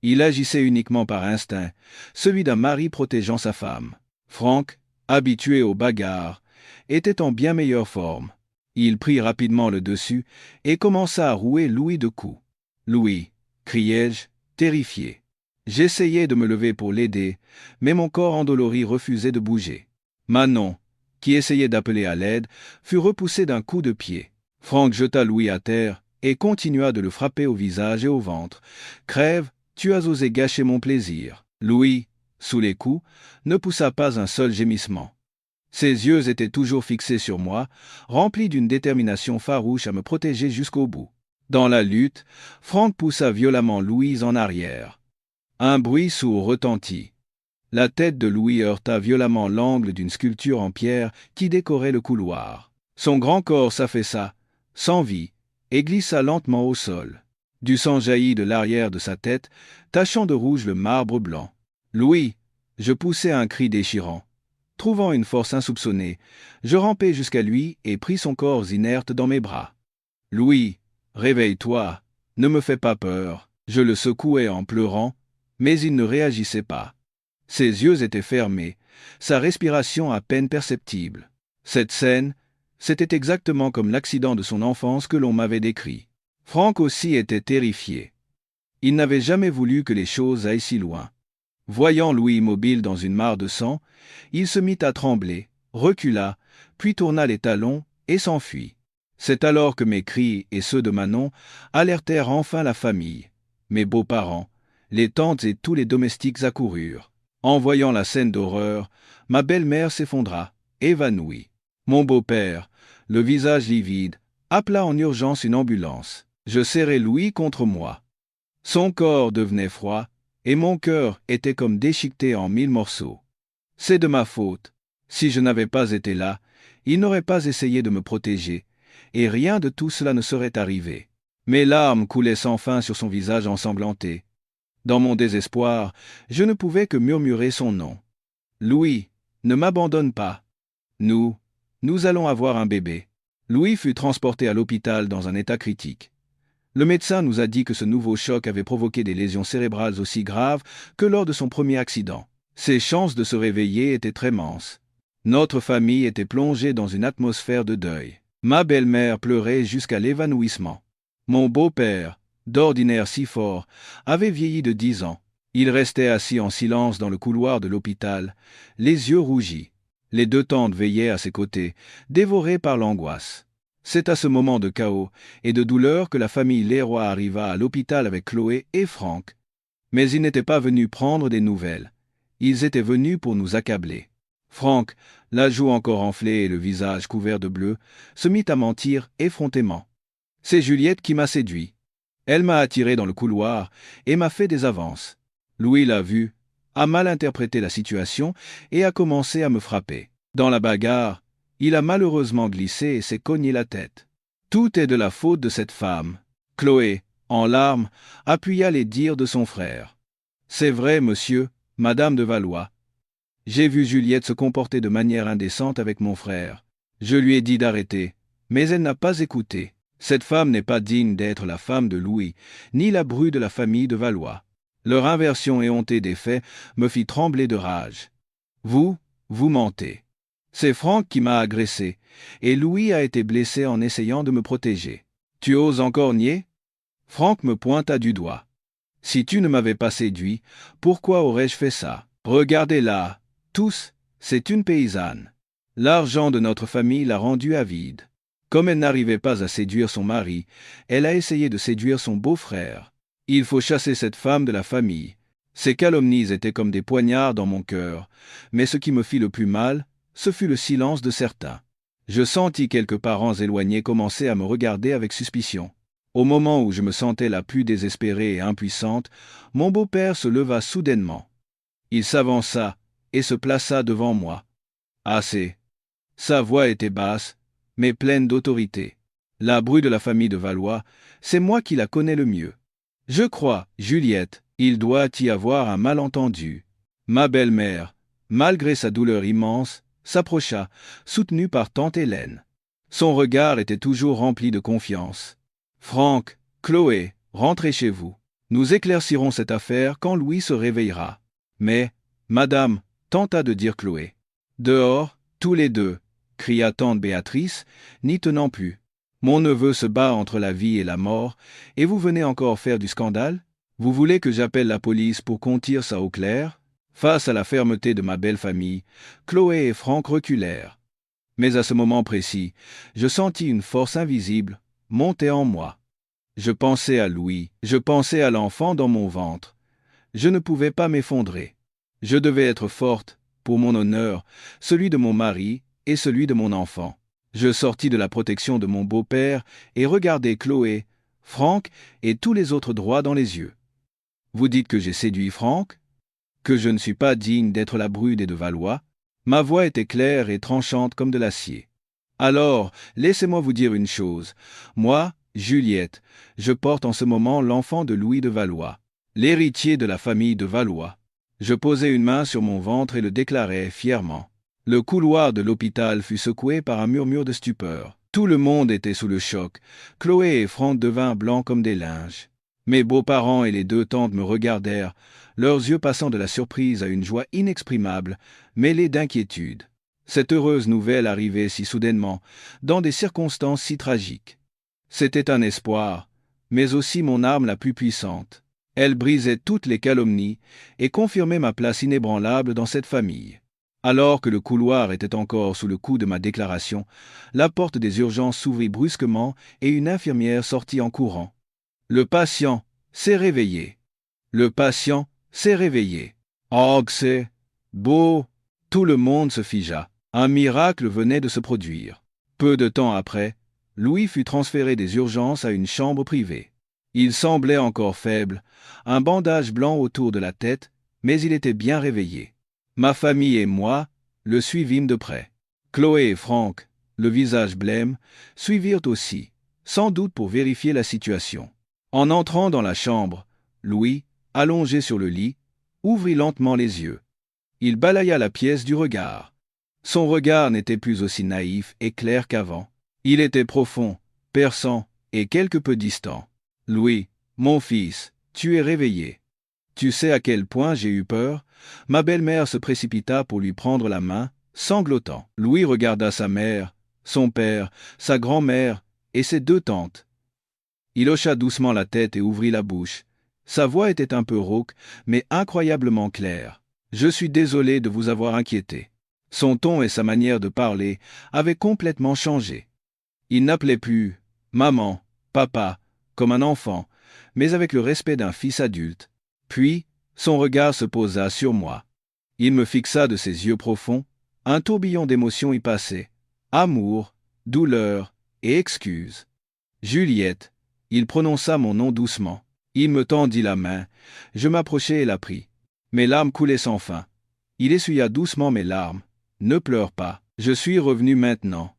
Il agissait uniquement par instinct, celui d'un mari protégeant sa femme. Franck, habitué aux bagarres, était en bien meilleure forme. Il prit rapidement le dessus et commença à rouer Louis de coups. « Louis !» criai-je, terrifié. J'essayai de me lever pour l'aider, mais mon corps endolori refusait de bouger. Manon, qui essayait d'appeler à l'aide, fut repoussée d'un coup de pied. Franck jeta Louis à terre et continua de le frapper au visage et au ventre. « Crève, tu as osé gâcher mon plaisir. » Louis, sous les coups, ne poussa pas un seul gémissement. Ses yeux étaient toujours fixés sur moi, remplis d'une détermination farouche à me protéger jusqu'au bout. Dans la lutte, Franck poussa violemment Louise en arrière. Un bruit sourd retentit. La tête de Louis heurta violemment l'angle d'une sculpture en pierre qui décorait le couloir. Son grand corps s'affaissa, sans vie, et glissa lentement au sol. Du sang jaillit de l'arrière de sa tête, tachant de rouge le marbre blanc. « Louis !» Je poussai un cri déchirant. Trouvant une force insoupçonnée, je rampai jusqu'à lui et pris son corps inerte dans mes bras. « Louis, réveille-toi, ne me fais pas peur. » Je le secouai en pleurant, mais il ne réagissait pas. Ses yeux étaient fermés, sa respiration à peine perceptible. Cette scène, c'était exactement comme l'accident de son enfance que l'on m'avait décrit. Franck aussi était terrifié. Il n'avait jamais voulu que les choses aillent si loin. Voyant Louis immobile dans une mare de sang, il se mit à trembler, recula, puis tourna les talons et s'enfuit. C'est alors que mes cris et ceux de Manon alertèrent enfin la famille. Mes beaux-parents, les tantes et tous les domestiques accoururent. En voyant la scène d'horreur, ma belle-mère s'effondra, évanouie. Mon beau-père, le visage livide, appela en urgence une ambulance. Je serrai Louis contre moi. Son corps devenait froid, et mon cœur était comme déchiqueté en 1000 morceaux. C'est de ma faute. Si je n'avais pas été là, il n'aurait pas essayé de me protéger, et rien de tout cela ne serait arrivé. Mes larmes coulaient sans fin sur son visage ensanglanté. Dans mon désespoir, je ne pouvais que murmurer son nom. Louis, ne m'abandonne pas. Nous allons avoir un bébé. Louis fut transporté à l'hôpital dans un état critique. Le médecin nous a dit que ce nouveau choc avait provoqué des lésions cérébrales aussi graves que lors de son premier accident. Ses chances de se réveiller étaient très minces. Notre famille était plongée dans une atmosphère de deuil. Ma belle-mère pleurait jusqu'à l'évanouissement. Mon beau-père, d'ordinaire si fort, avait vieilli de 10 ans. Il restait assis en silence dans le couloir de l'hôpital, les yeux rougis. Les 2 tantes veillaient à ses côtés, dévorées par l'angoisse. C'est à ce moment de chaos et de douleur que la famille Leroy arriva à l'hôpital avec Chloé et Franck. Mais ils n'étaient pas venus prendre des nouvelles. Ils étaient venus pour nous accabler. Franck, la joue encore enflée et le visage couvert de bleu, se mit à mentir effrontément. C'est Juliette qui m'a séduit. Elle m'a attiré dans le couloir et m'a fait des avances. Louis l'a vu, a mal interprété la situation et a commencé à me frapper. Dans la bagarre, il a malheureusement glissé et s'est cogné la tête. Tout est de la faute de cette femme. Chloé, en larmes, appuya les dires de son frère. C'est vrai, monsieur, madame de Valois. J'ai vu Juliette se comporter de manière indécente avec mon frère. Je lui ai dit d'arrêter, mais elle n'a pas écouté. Cette femme n'est pas digne d'être la femme de Louis, ni la bru de la famille de Valois. Leur inversion éhontée des faits me fit trembler de rage. Vous mentez. C'est Franck qui m'a agressé, et Louis a été blessé en essayant de me protéger. Tu oses encore nier ? Franck me pointa du doigt. Si tu ne m'avais pas séduit, pourquoi aurais-je fait ça ? Regardez-la, tous, c'est une paysanne. L'argent de notre famille l'a rendue avide. Comme elle n'arrivait pas à séduire son mari, elle a essayé de séduire son beau-frère. Il faut chasser cette femme de la famille. Ces calomnies étaient comme des poignards dans mon cœur, mais ce qui me fit le plus mal, ce fut le silence de certains. Je sentis quelques parents éloignés commencer à me regarder avec suspicion. Au moment où je me sentais la plus désespérée et impuissante, mon beau-père se leva soudainement. Il s'avança et se plaça devant moi. Assez. Sa voix était basse, mais pleine d'autorité. La bru de la famille de Valois, c'est moi qui la connais le mieux. Je crois, Juliette, il doit y avoir un malentendu. Ma belle-mère, malgré sa douleur immense, s'approcha, soutenue par tante Hélène. Son regard était toujours rempli de confiance. Franck, Chloé, rentrez chez vous. Nous éclaircirons cette affaire quand Louis se réveillera. Mais, madame, tenta de dire Chloé. Dehors, tous les deux, cria tante Béatrice, n'y tenant plus. Mon neveu se bat entre la vie et la mort, et vous venez encore faire du scandale ? Vous voulez que j'appelle la police pour qu'on tire ça au clair ? Face à la fermeté de ma belle famille, Chloé et Franck reculèrent. Mais à ce moment précis, je sentis une force invisible monter en moi. Je pensais à Louis, je pensais à l'enfant dans mon ventre. Je ne pouvais pas m'effondrer. Je devais être forte, pour mon honneur, celui de mon mari et celui de mon enfant. Je sortis de la protection de mon beau-père et regardai Chloé, Franck et tous les autres droits dans les yeux. Vous dites que j'ai séduit Franck ? Que je ne suis pas digne d'être la bru des de Valois ? Ma voix était claire et tranchante comme de l'acier. Alors, laissez-moi vous dire une chose. Moi, Juliette, je porte en ce moment l'enfant de Louis de Valois, l'héritier de la famille de Valois. Je posai une main sur mon ventre et le déclarai fièrement. Le couloir de l'hôpital fut secoué par un murmure de stupeur. Tout le monde était sous le choc. Chloé et Franck devinrent blancs comme des linges. Mes beaux-parents et les 2 tantes me regardèrent, leurs yeux passant de la surprise à une joie inexprimable, mêlée d'inquiétude. Cette heureuse nouvelle arrivait si soudainement, dans des circonstances si tragiques. C'était un espoir, mais aussi mon arme la plus puissante. Elle brisait toutes les calomnies et confirmait ma place inébranlable dans cette famille. Alors que le couloir était encore sous le coup de ma déclaration, la porte des urgences s'ouvrit brusquement et une infirmière sortit en courant. Le patient s'est réveillé. Le patient s'est réveillé. Oh, c'est beau! Tout le monde se figea. Un miracle venait de se produire. Peu de temps après, Louis fut transféré des urgences à une chambre privée. Il semblait encore faible, un bandage blanc autour de la tête, mais il était bien réveillé. Ma famille et moi le suivîmes de près. Chloé et Frank, le visage blême, suivirent aussi, sans doute pour vérifier la situation. En entrant dans la chambre, Louis, allongé sur le lit, ouvrit lentement les yeux. Il balaya la pièce du regard. Son regard n'était plus aussi naïf et clair qu'avant. Il était profond, perçant et quelque peu distant. « Louis, mon fils, tu es réveillé. Tu sais à quel point j'ai eu peur ?» Ma belle-mère se précipita pour lui prendre la main, sanglotant. Louis regarda sa mère, son père, sa grand-mère et ses deux tantes. Il hocha doucement la tête et ouvrit la bouche. Sa voix était un peu rauque, mais incroyablement claire. « Je suis désolé de vous avoir inquiété. » Son ton et sa manière de parler avaient complètement changé. Il n'appelait plus « maman »,« papa », comme un enfant, mais avec le respect d'un fils adulte. Puis, son regard se posa sur moi. Il me fixa de ses yeux profonds, un tourbillon d'émotions y passait. Amour, douleur et excuse. « Juliette », il prononça mon nom doucement. Il me tendit la main, je m'approchai et la pris. Mes larmes coulaient sans fin. Il essuya doucement mes larmes. « Ne pleure pas, je suis revenu maintenant.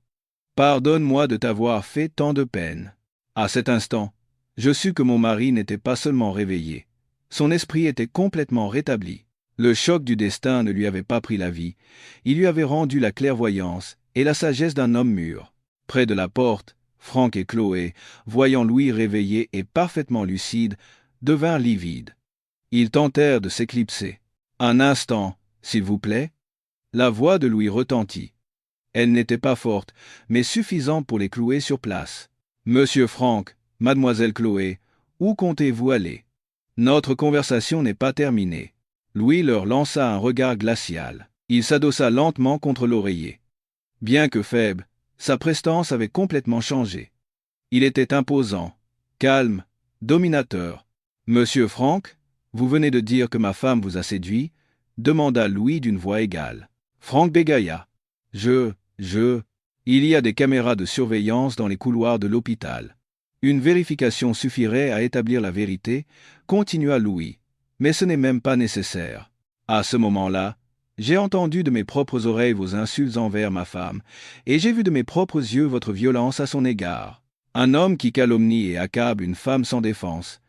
Pardonne-moi de t'avoir fait tant de peine. » À cet instant, je sus que mon mari n'était pas seulement réveillé. Son esprit était complètement rétabli. Le choc du destin ne lui avait pas pris la vie, il lui avait rendu la clairvoyance et la sagesse d'un homme mûr. Près de la porte, Frank et Chloé, voyant Louis réveillé et parfaitement lucide, devinrent livides. Ils tentèrent de s'éclipser. « Un instant, s'il vous plaît ?» La voix de Louis retentit. Elle n'était pas forte, mais suffisante pour les clouer sur place. « Monsieur Frank, mademoiselle Chloé, où comptez-vous aller ? Notre conversation n'est pas terminée. » Louis leur lança un regard glacial. Il s'adossa lentement contre l'oreiller. Bien que faible, sa prestance avait complètement changé. Il était imposant, calme, dominateur. « Monsieur Frank, vous venez de dire que ma femme vous a séduit ?» demanda Louis d'une voix égale. Frank bégaya. « Il y a des caméras de surveillance dans les couloirs de l'hôpital. Une vérification suffirait à établir la vérité, » continua Louis. « Mais ce n'est même pas nécessaire. À ce moment-là, j'ai entendu de mes propres oreilles vos insultes envers ma femme, et j'ai vu de mes propres yeux votre violence à son égard. Un homme qui calomnie et accable une femme sans défense.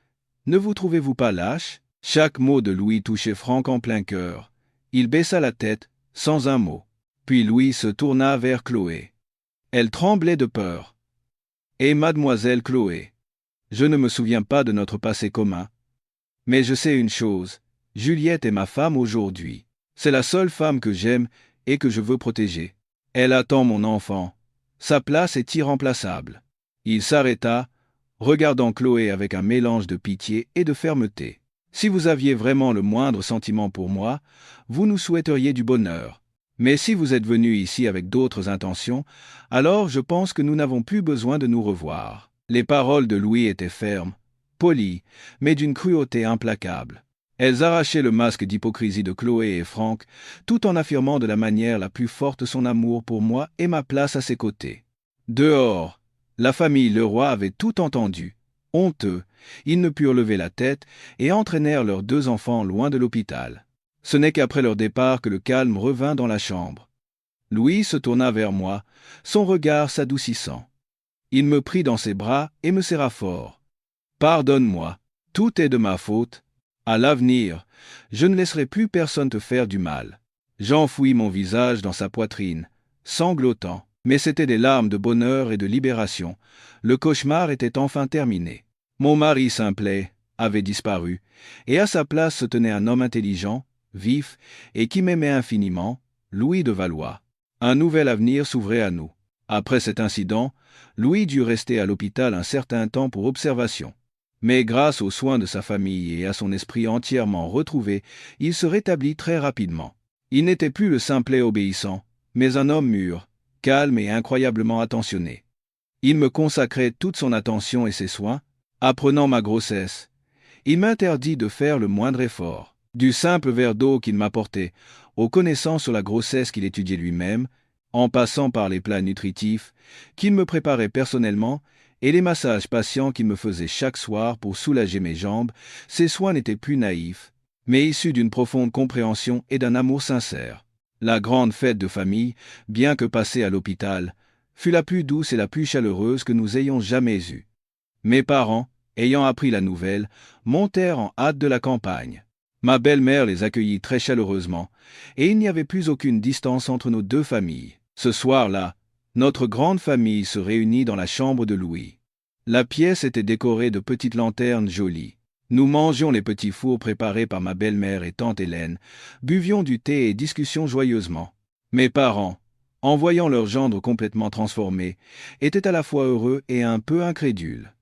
Ne vous trouvez-vous pas lâche ?» Chaque mot de Louis touchait Frank en plein cœur. Il baissa la tête, sans un mot. Puis Louis se tourna vers Chloé. Elle tremblait de peur. « Et mademoiselle Chloé, je ne me souviens pas de notre passé commun. Mais je sais une chose, Juliette est ma femme aujourd'hui. C'est la seule femme que j'aime et que je veux protéger. Elle attend mon enfant. Sa place est irremplaçable. » Il s'arrêta, regardant Chloé avec un mélange de pitié et de fermeté. « Si vous aviez vraiment le moindre sentiment pour moi, vous nous souhaiteriez du bonheur. Mais si vous êtes venu ici avec d'autres intentions, alors je pense que nous n'avons plus besoin de nous revoir. » Les paroles de Louis étaient fermes, polies, mais d'une cruauté implacable. Elles arrachaient le masque d'hypocrisie de Chloé et Frank, tout en affirmant de la manière la plus forte son amour pour moi et ma place à ses côtés. Dehors, la famille Leroy avait tout entendu. Honteux, ils ne purent lever la tête et entraînèrent leurs deux enfants loin de l'hôpital. Ce n'est qu'après leur départ que le calme revint dans la chambre. Louis se tourna vers moi, son regard s'adoucissant. Il me prit dans ses bras et me serra fort. « Pardonne-moi, tout est de ma faute. À l'avenir, je ne laisserai plus personne te faire du mal. » J'enfouis mon visage dans sa poitrine, sanglotant, mais c'étaient des larmes de bonheur et de libération. Le cauchemar était enfin terminé. Mon mari simplet avait disparu, et à sa place se tenait un homme intelligent, vif, et qui m'aimait infiniment, Louis de Valois. Un nouvel avenir s'ouvrait à nous. Après cet incident, Louis dut rester à l'hôpital un certain temps pour observation. Mais grâce aux soins de sa famille et à son esprit entièrement retrouvé, il se rétablit très rapidement. Il n'était plus le simplet obéissant, mais un homme mûr, calme et incroyablement attentionné. Il me consacrait toute son attention et ses soins. Apprenant ma grossesse, il m'interdit de faire le moindre effort. Du simple verre d'eau qu'il m'apportait, aux connaissances sur la grossesse qu'il étudiait lui-même, en passant par les plats nutritifs qu'il me préparait personnellement et les massages patients qu'il me faisait chaque soir pour soulager mes jambes, ces soins n'étaient plus naïfs, mais issus d'une profonde compréhension et d'un amour sincère. La grande fête de famille, bien que passée à l'hôpital, fut la plus douce et la plus chaleureuse que nous ayons jamais eue. Mes parents, ayant appris la nouvelle, montèrent en hâte de la campagne. Ma belle-mère les accueillit très chaleureusement, et il n'y avait plus aucune distance entre nos deux familles. Ce soir-là, notre grande famille se réunit dans la chambre de Louis. La pièce était décorée de petites lanternes jolies. Nous mangions les petits fours préparés par ma belle-mère et tante Hélène, buvions du thé et discussions joyeusement. Mes parents, en voyant leur gendre complètement transformé, étaient à la fois heureux et un peu incrédules.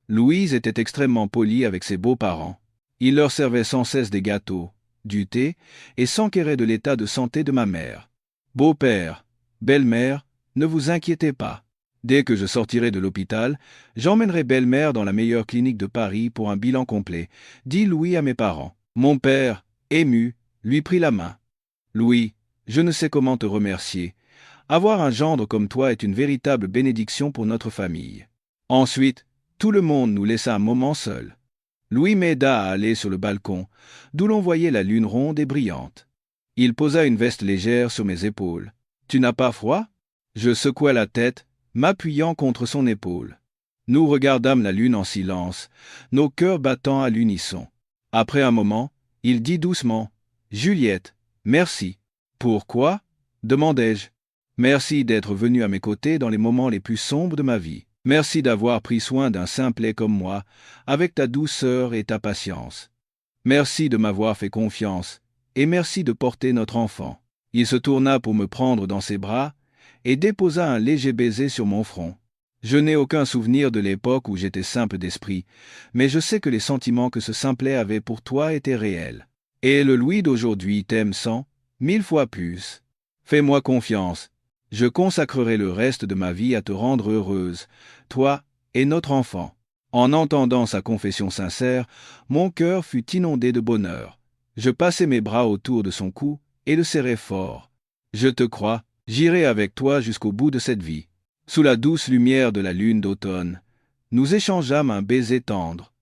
Louise était extrêmement polie avec ses beaux-parents. Il leur servait sans cesse des gâteaux, du thé, et s'enquérait de l'état de santé de ma mère. « Beau-père, belle-mère, ne vous inquiétez pas. Dès que je sortirai de l'hôpital, j'emmènerai belle-mère dans la meilleure clinique de Paris pour un bilan complet, dit Louis à mes parents. Mon père, ému, lui prit la main. Louis, je ne sais comment te remercier. Avoir un gendre comme toi est une véritable bénédiction pour notre famille. Ensuite, tout le monde nous laissa un moment seuls. Louis m'aida à aller sur le balcon, d'où l'on voyait la lune ronde et brillante. Il posa une veste légère sur mes épaules. « Tu n'as pas froid ?» Je secouai la tête, m'appuyant contre son épaule. Nous regardâmes la lune en silence, nos cœurs battant à l'unisson. Après un moment, il dit doucement « Juliette, merci. »« Pourquoi ?» demandai-je. « Merci d'être venue à mes côtés dans les moments les plus sombres de ma vie. Merci d'avoir pris soin d'un simplet comme moi, avec ta douceur et ta patience. Merci de m'avoir fait confiance, et merci de porter notre enfant. » Il se tourna pour me prendre dans ses bras, et déposa un léger baiser sur mon front. Je n'ai aucun souvenir de l'époque où j'étais simple d'esprit, mais je sais que les sentiments que ce simplet avait pour toi étaient réels. Et le Louis d'aujourd'hui t'aime 1000 fois plus. Fais-moi confiance. Je consacrerai le reste de ma vie à te rendre heureuse, toi et notre enfant. En entendant sa confession sincère, mon cœur fut inondé de bonheur. Je passai mes bras autour de son cou et le serrai fort. Je te crois, j'irai avec toi jusqu'au bout de cette vie. Sous la douce lumière de la lune d'automne, nous échangeâmes un baiser tendre.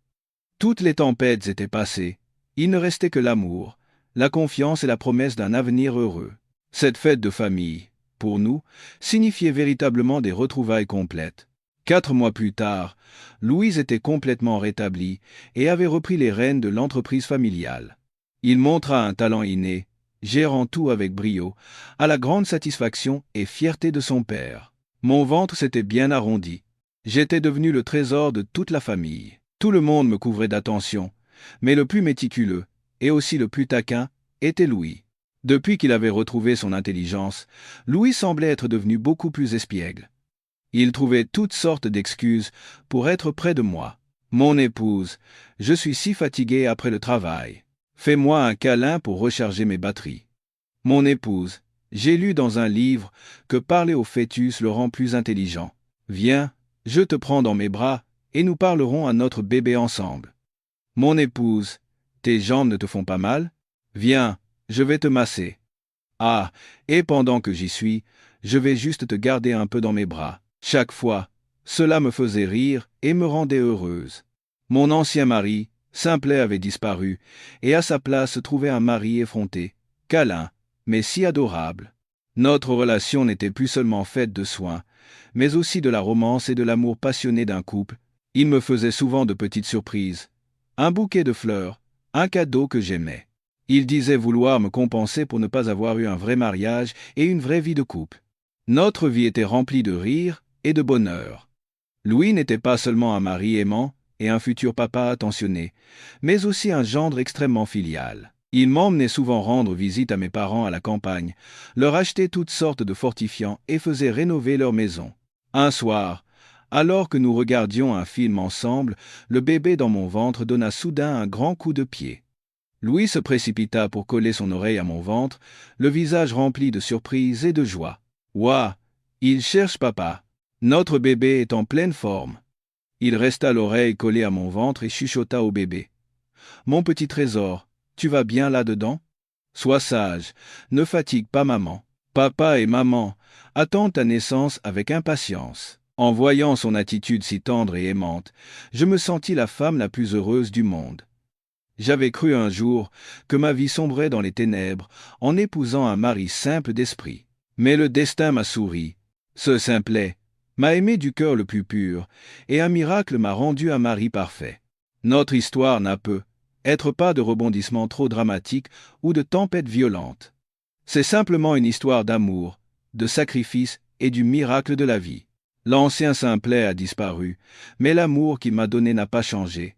Toutes les tempêtes étaient passées, il ne restait que l'amour, la confiance et la promesse d'un avenir heureux. Cette fête de famille, pour nous, signifiait véritablement des retrouvailles complètes. 4 mois plus tard, Louise était complètement rétablie et avait repris les rênes de l'entreprise familiale. Il montra un talent inné, gérant tout avec brio, à la grande satisfaction et fierté de son père. Mon ventre s'était bien arrondi. J'étais devenu le trésor de toute la famille. Tout le monde me couvrait d'attention, mais le plus méticuleux, et aussi le plus taquin, était Louis. Depuis qu'il avait retrouvé son intelligence, Louis semblait être devenu beaucoup plus espiègle. Il trouvait toutes sortes d'excuses pour être près de moi. « Mon épouse, je suis si fatigué après le travail. Fais-moi un câlin pour recharger mes batteries. » « Mon épouse, j'ai lu dans un livre que parler au fœtus le rend plus intelligent. Viens, je te prends dans mes bras et nous parlerons à notre bébé ensemble. » « Mon épouse, tes jambes ne te font pas mal? Viens, je vais te masser. Ah, et pendant que j'y suis, je vais juste te garder un peu dans mes bras. » Chaque fois, cela me faisait rire et me rendait heureuse. Mon ancien mari, Simplet, avait disparu, et à sa place se trouvait un mari effronté, câlin, mais si adorable. Notre relation n'était plus seulement faite de soins, mais aussi de la romance et de l'amour passionné d'un couple. Il me faisait souvent de petites surprises. Un bouquet de fleurs, un cadeau que j'aimais. Il disait vouloir me compenser pour ne pas avoir eu un vrai mariage et une vraie vie de couple. Notre vie était remplie de rires et de bonheur. Louis n'était pas seulement un mari aimant et un futur papa attentionné, mais aussi un gendre extrêmement filial. Il m'emmenait souvent rendre visite à mes parents à la campagne, leur acheter toutes sortes de fortifiants et faisait rénover leur maison. Un soir, alors que nous regardions un film ensemble, le bébé dans mon ventre donna soudain un grand coup de pied. Louis se précipita pour coller son oreille à mon ventre, le visage rempli de surprise et de joie. « Ouah, il cherche papa. Notre bébé est en pleine forme. » Il resta l'oreille collée à mon ventre et chuchota au bébé. « Mon petit trésor, tu vas bien là-dedans? Sois sage, ne fatigue pas maman. Papa et maman attendent ta naissance avec impatience. » En voyant son attitude si tendre et aimante, je me sentis la femme la plus heureuse du monde. J'avais cru un jour que ma vie sombrait dans les ténèbres en épousant un mari simple d'esprit. Mais le destin m'a souri. Ce simplet m'a aimé du cœur le plus pur, et un miracle m'a rendu un mari parfait. Notre histoire n'a peut être pas de rebondissements trop dramatiques ou de tempêtes violentes. C'est simplement une histoire d'amour, de sacrifice et du miracle de la vie. L'ancien simplet a disparu, mais l'amour qu'il m'a donné n'a pas changé.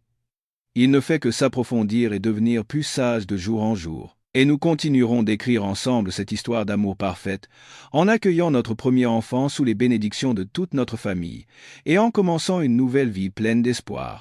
Il ne fait que s'approfondir et devenir plus sage de jour en jour. Et nous continuerons d'écrire ensemble cette histoire d'amour parfaite, en accueillant notre premier enfant sous les bénédictions de toute notre famille, et en commençant une nouvelle vie pleine d'espoir.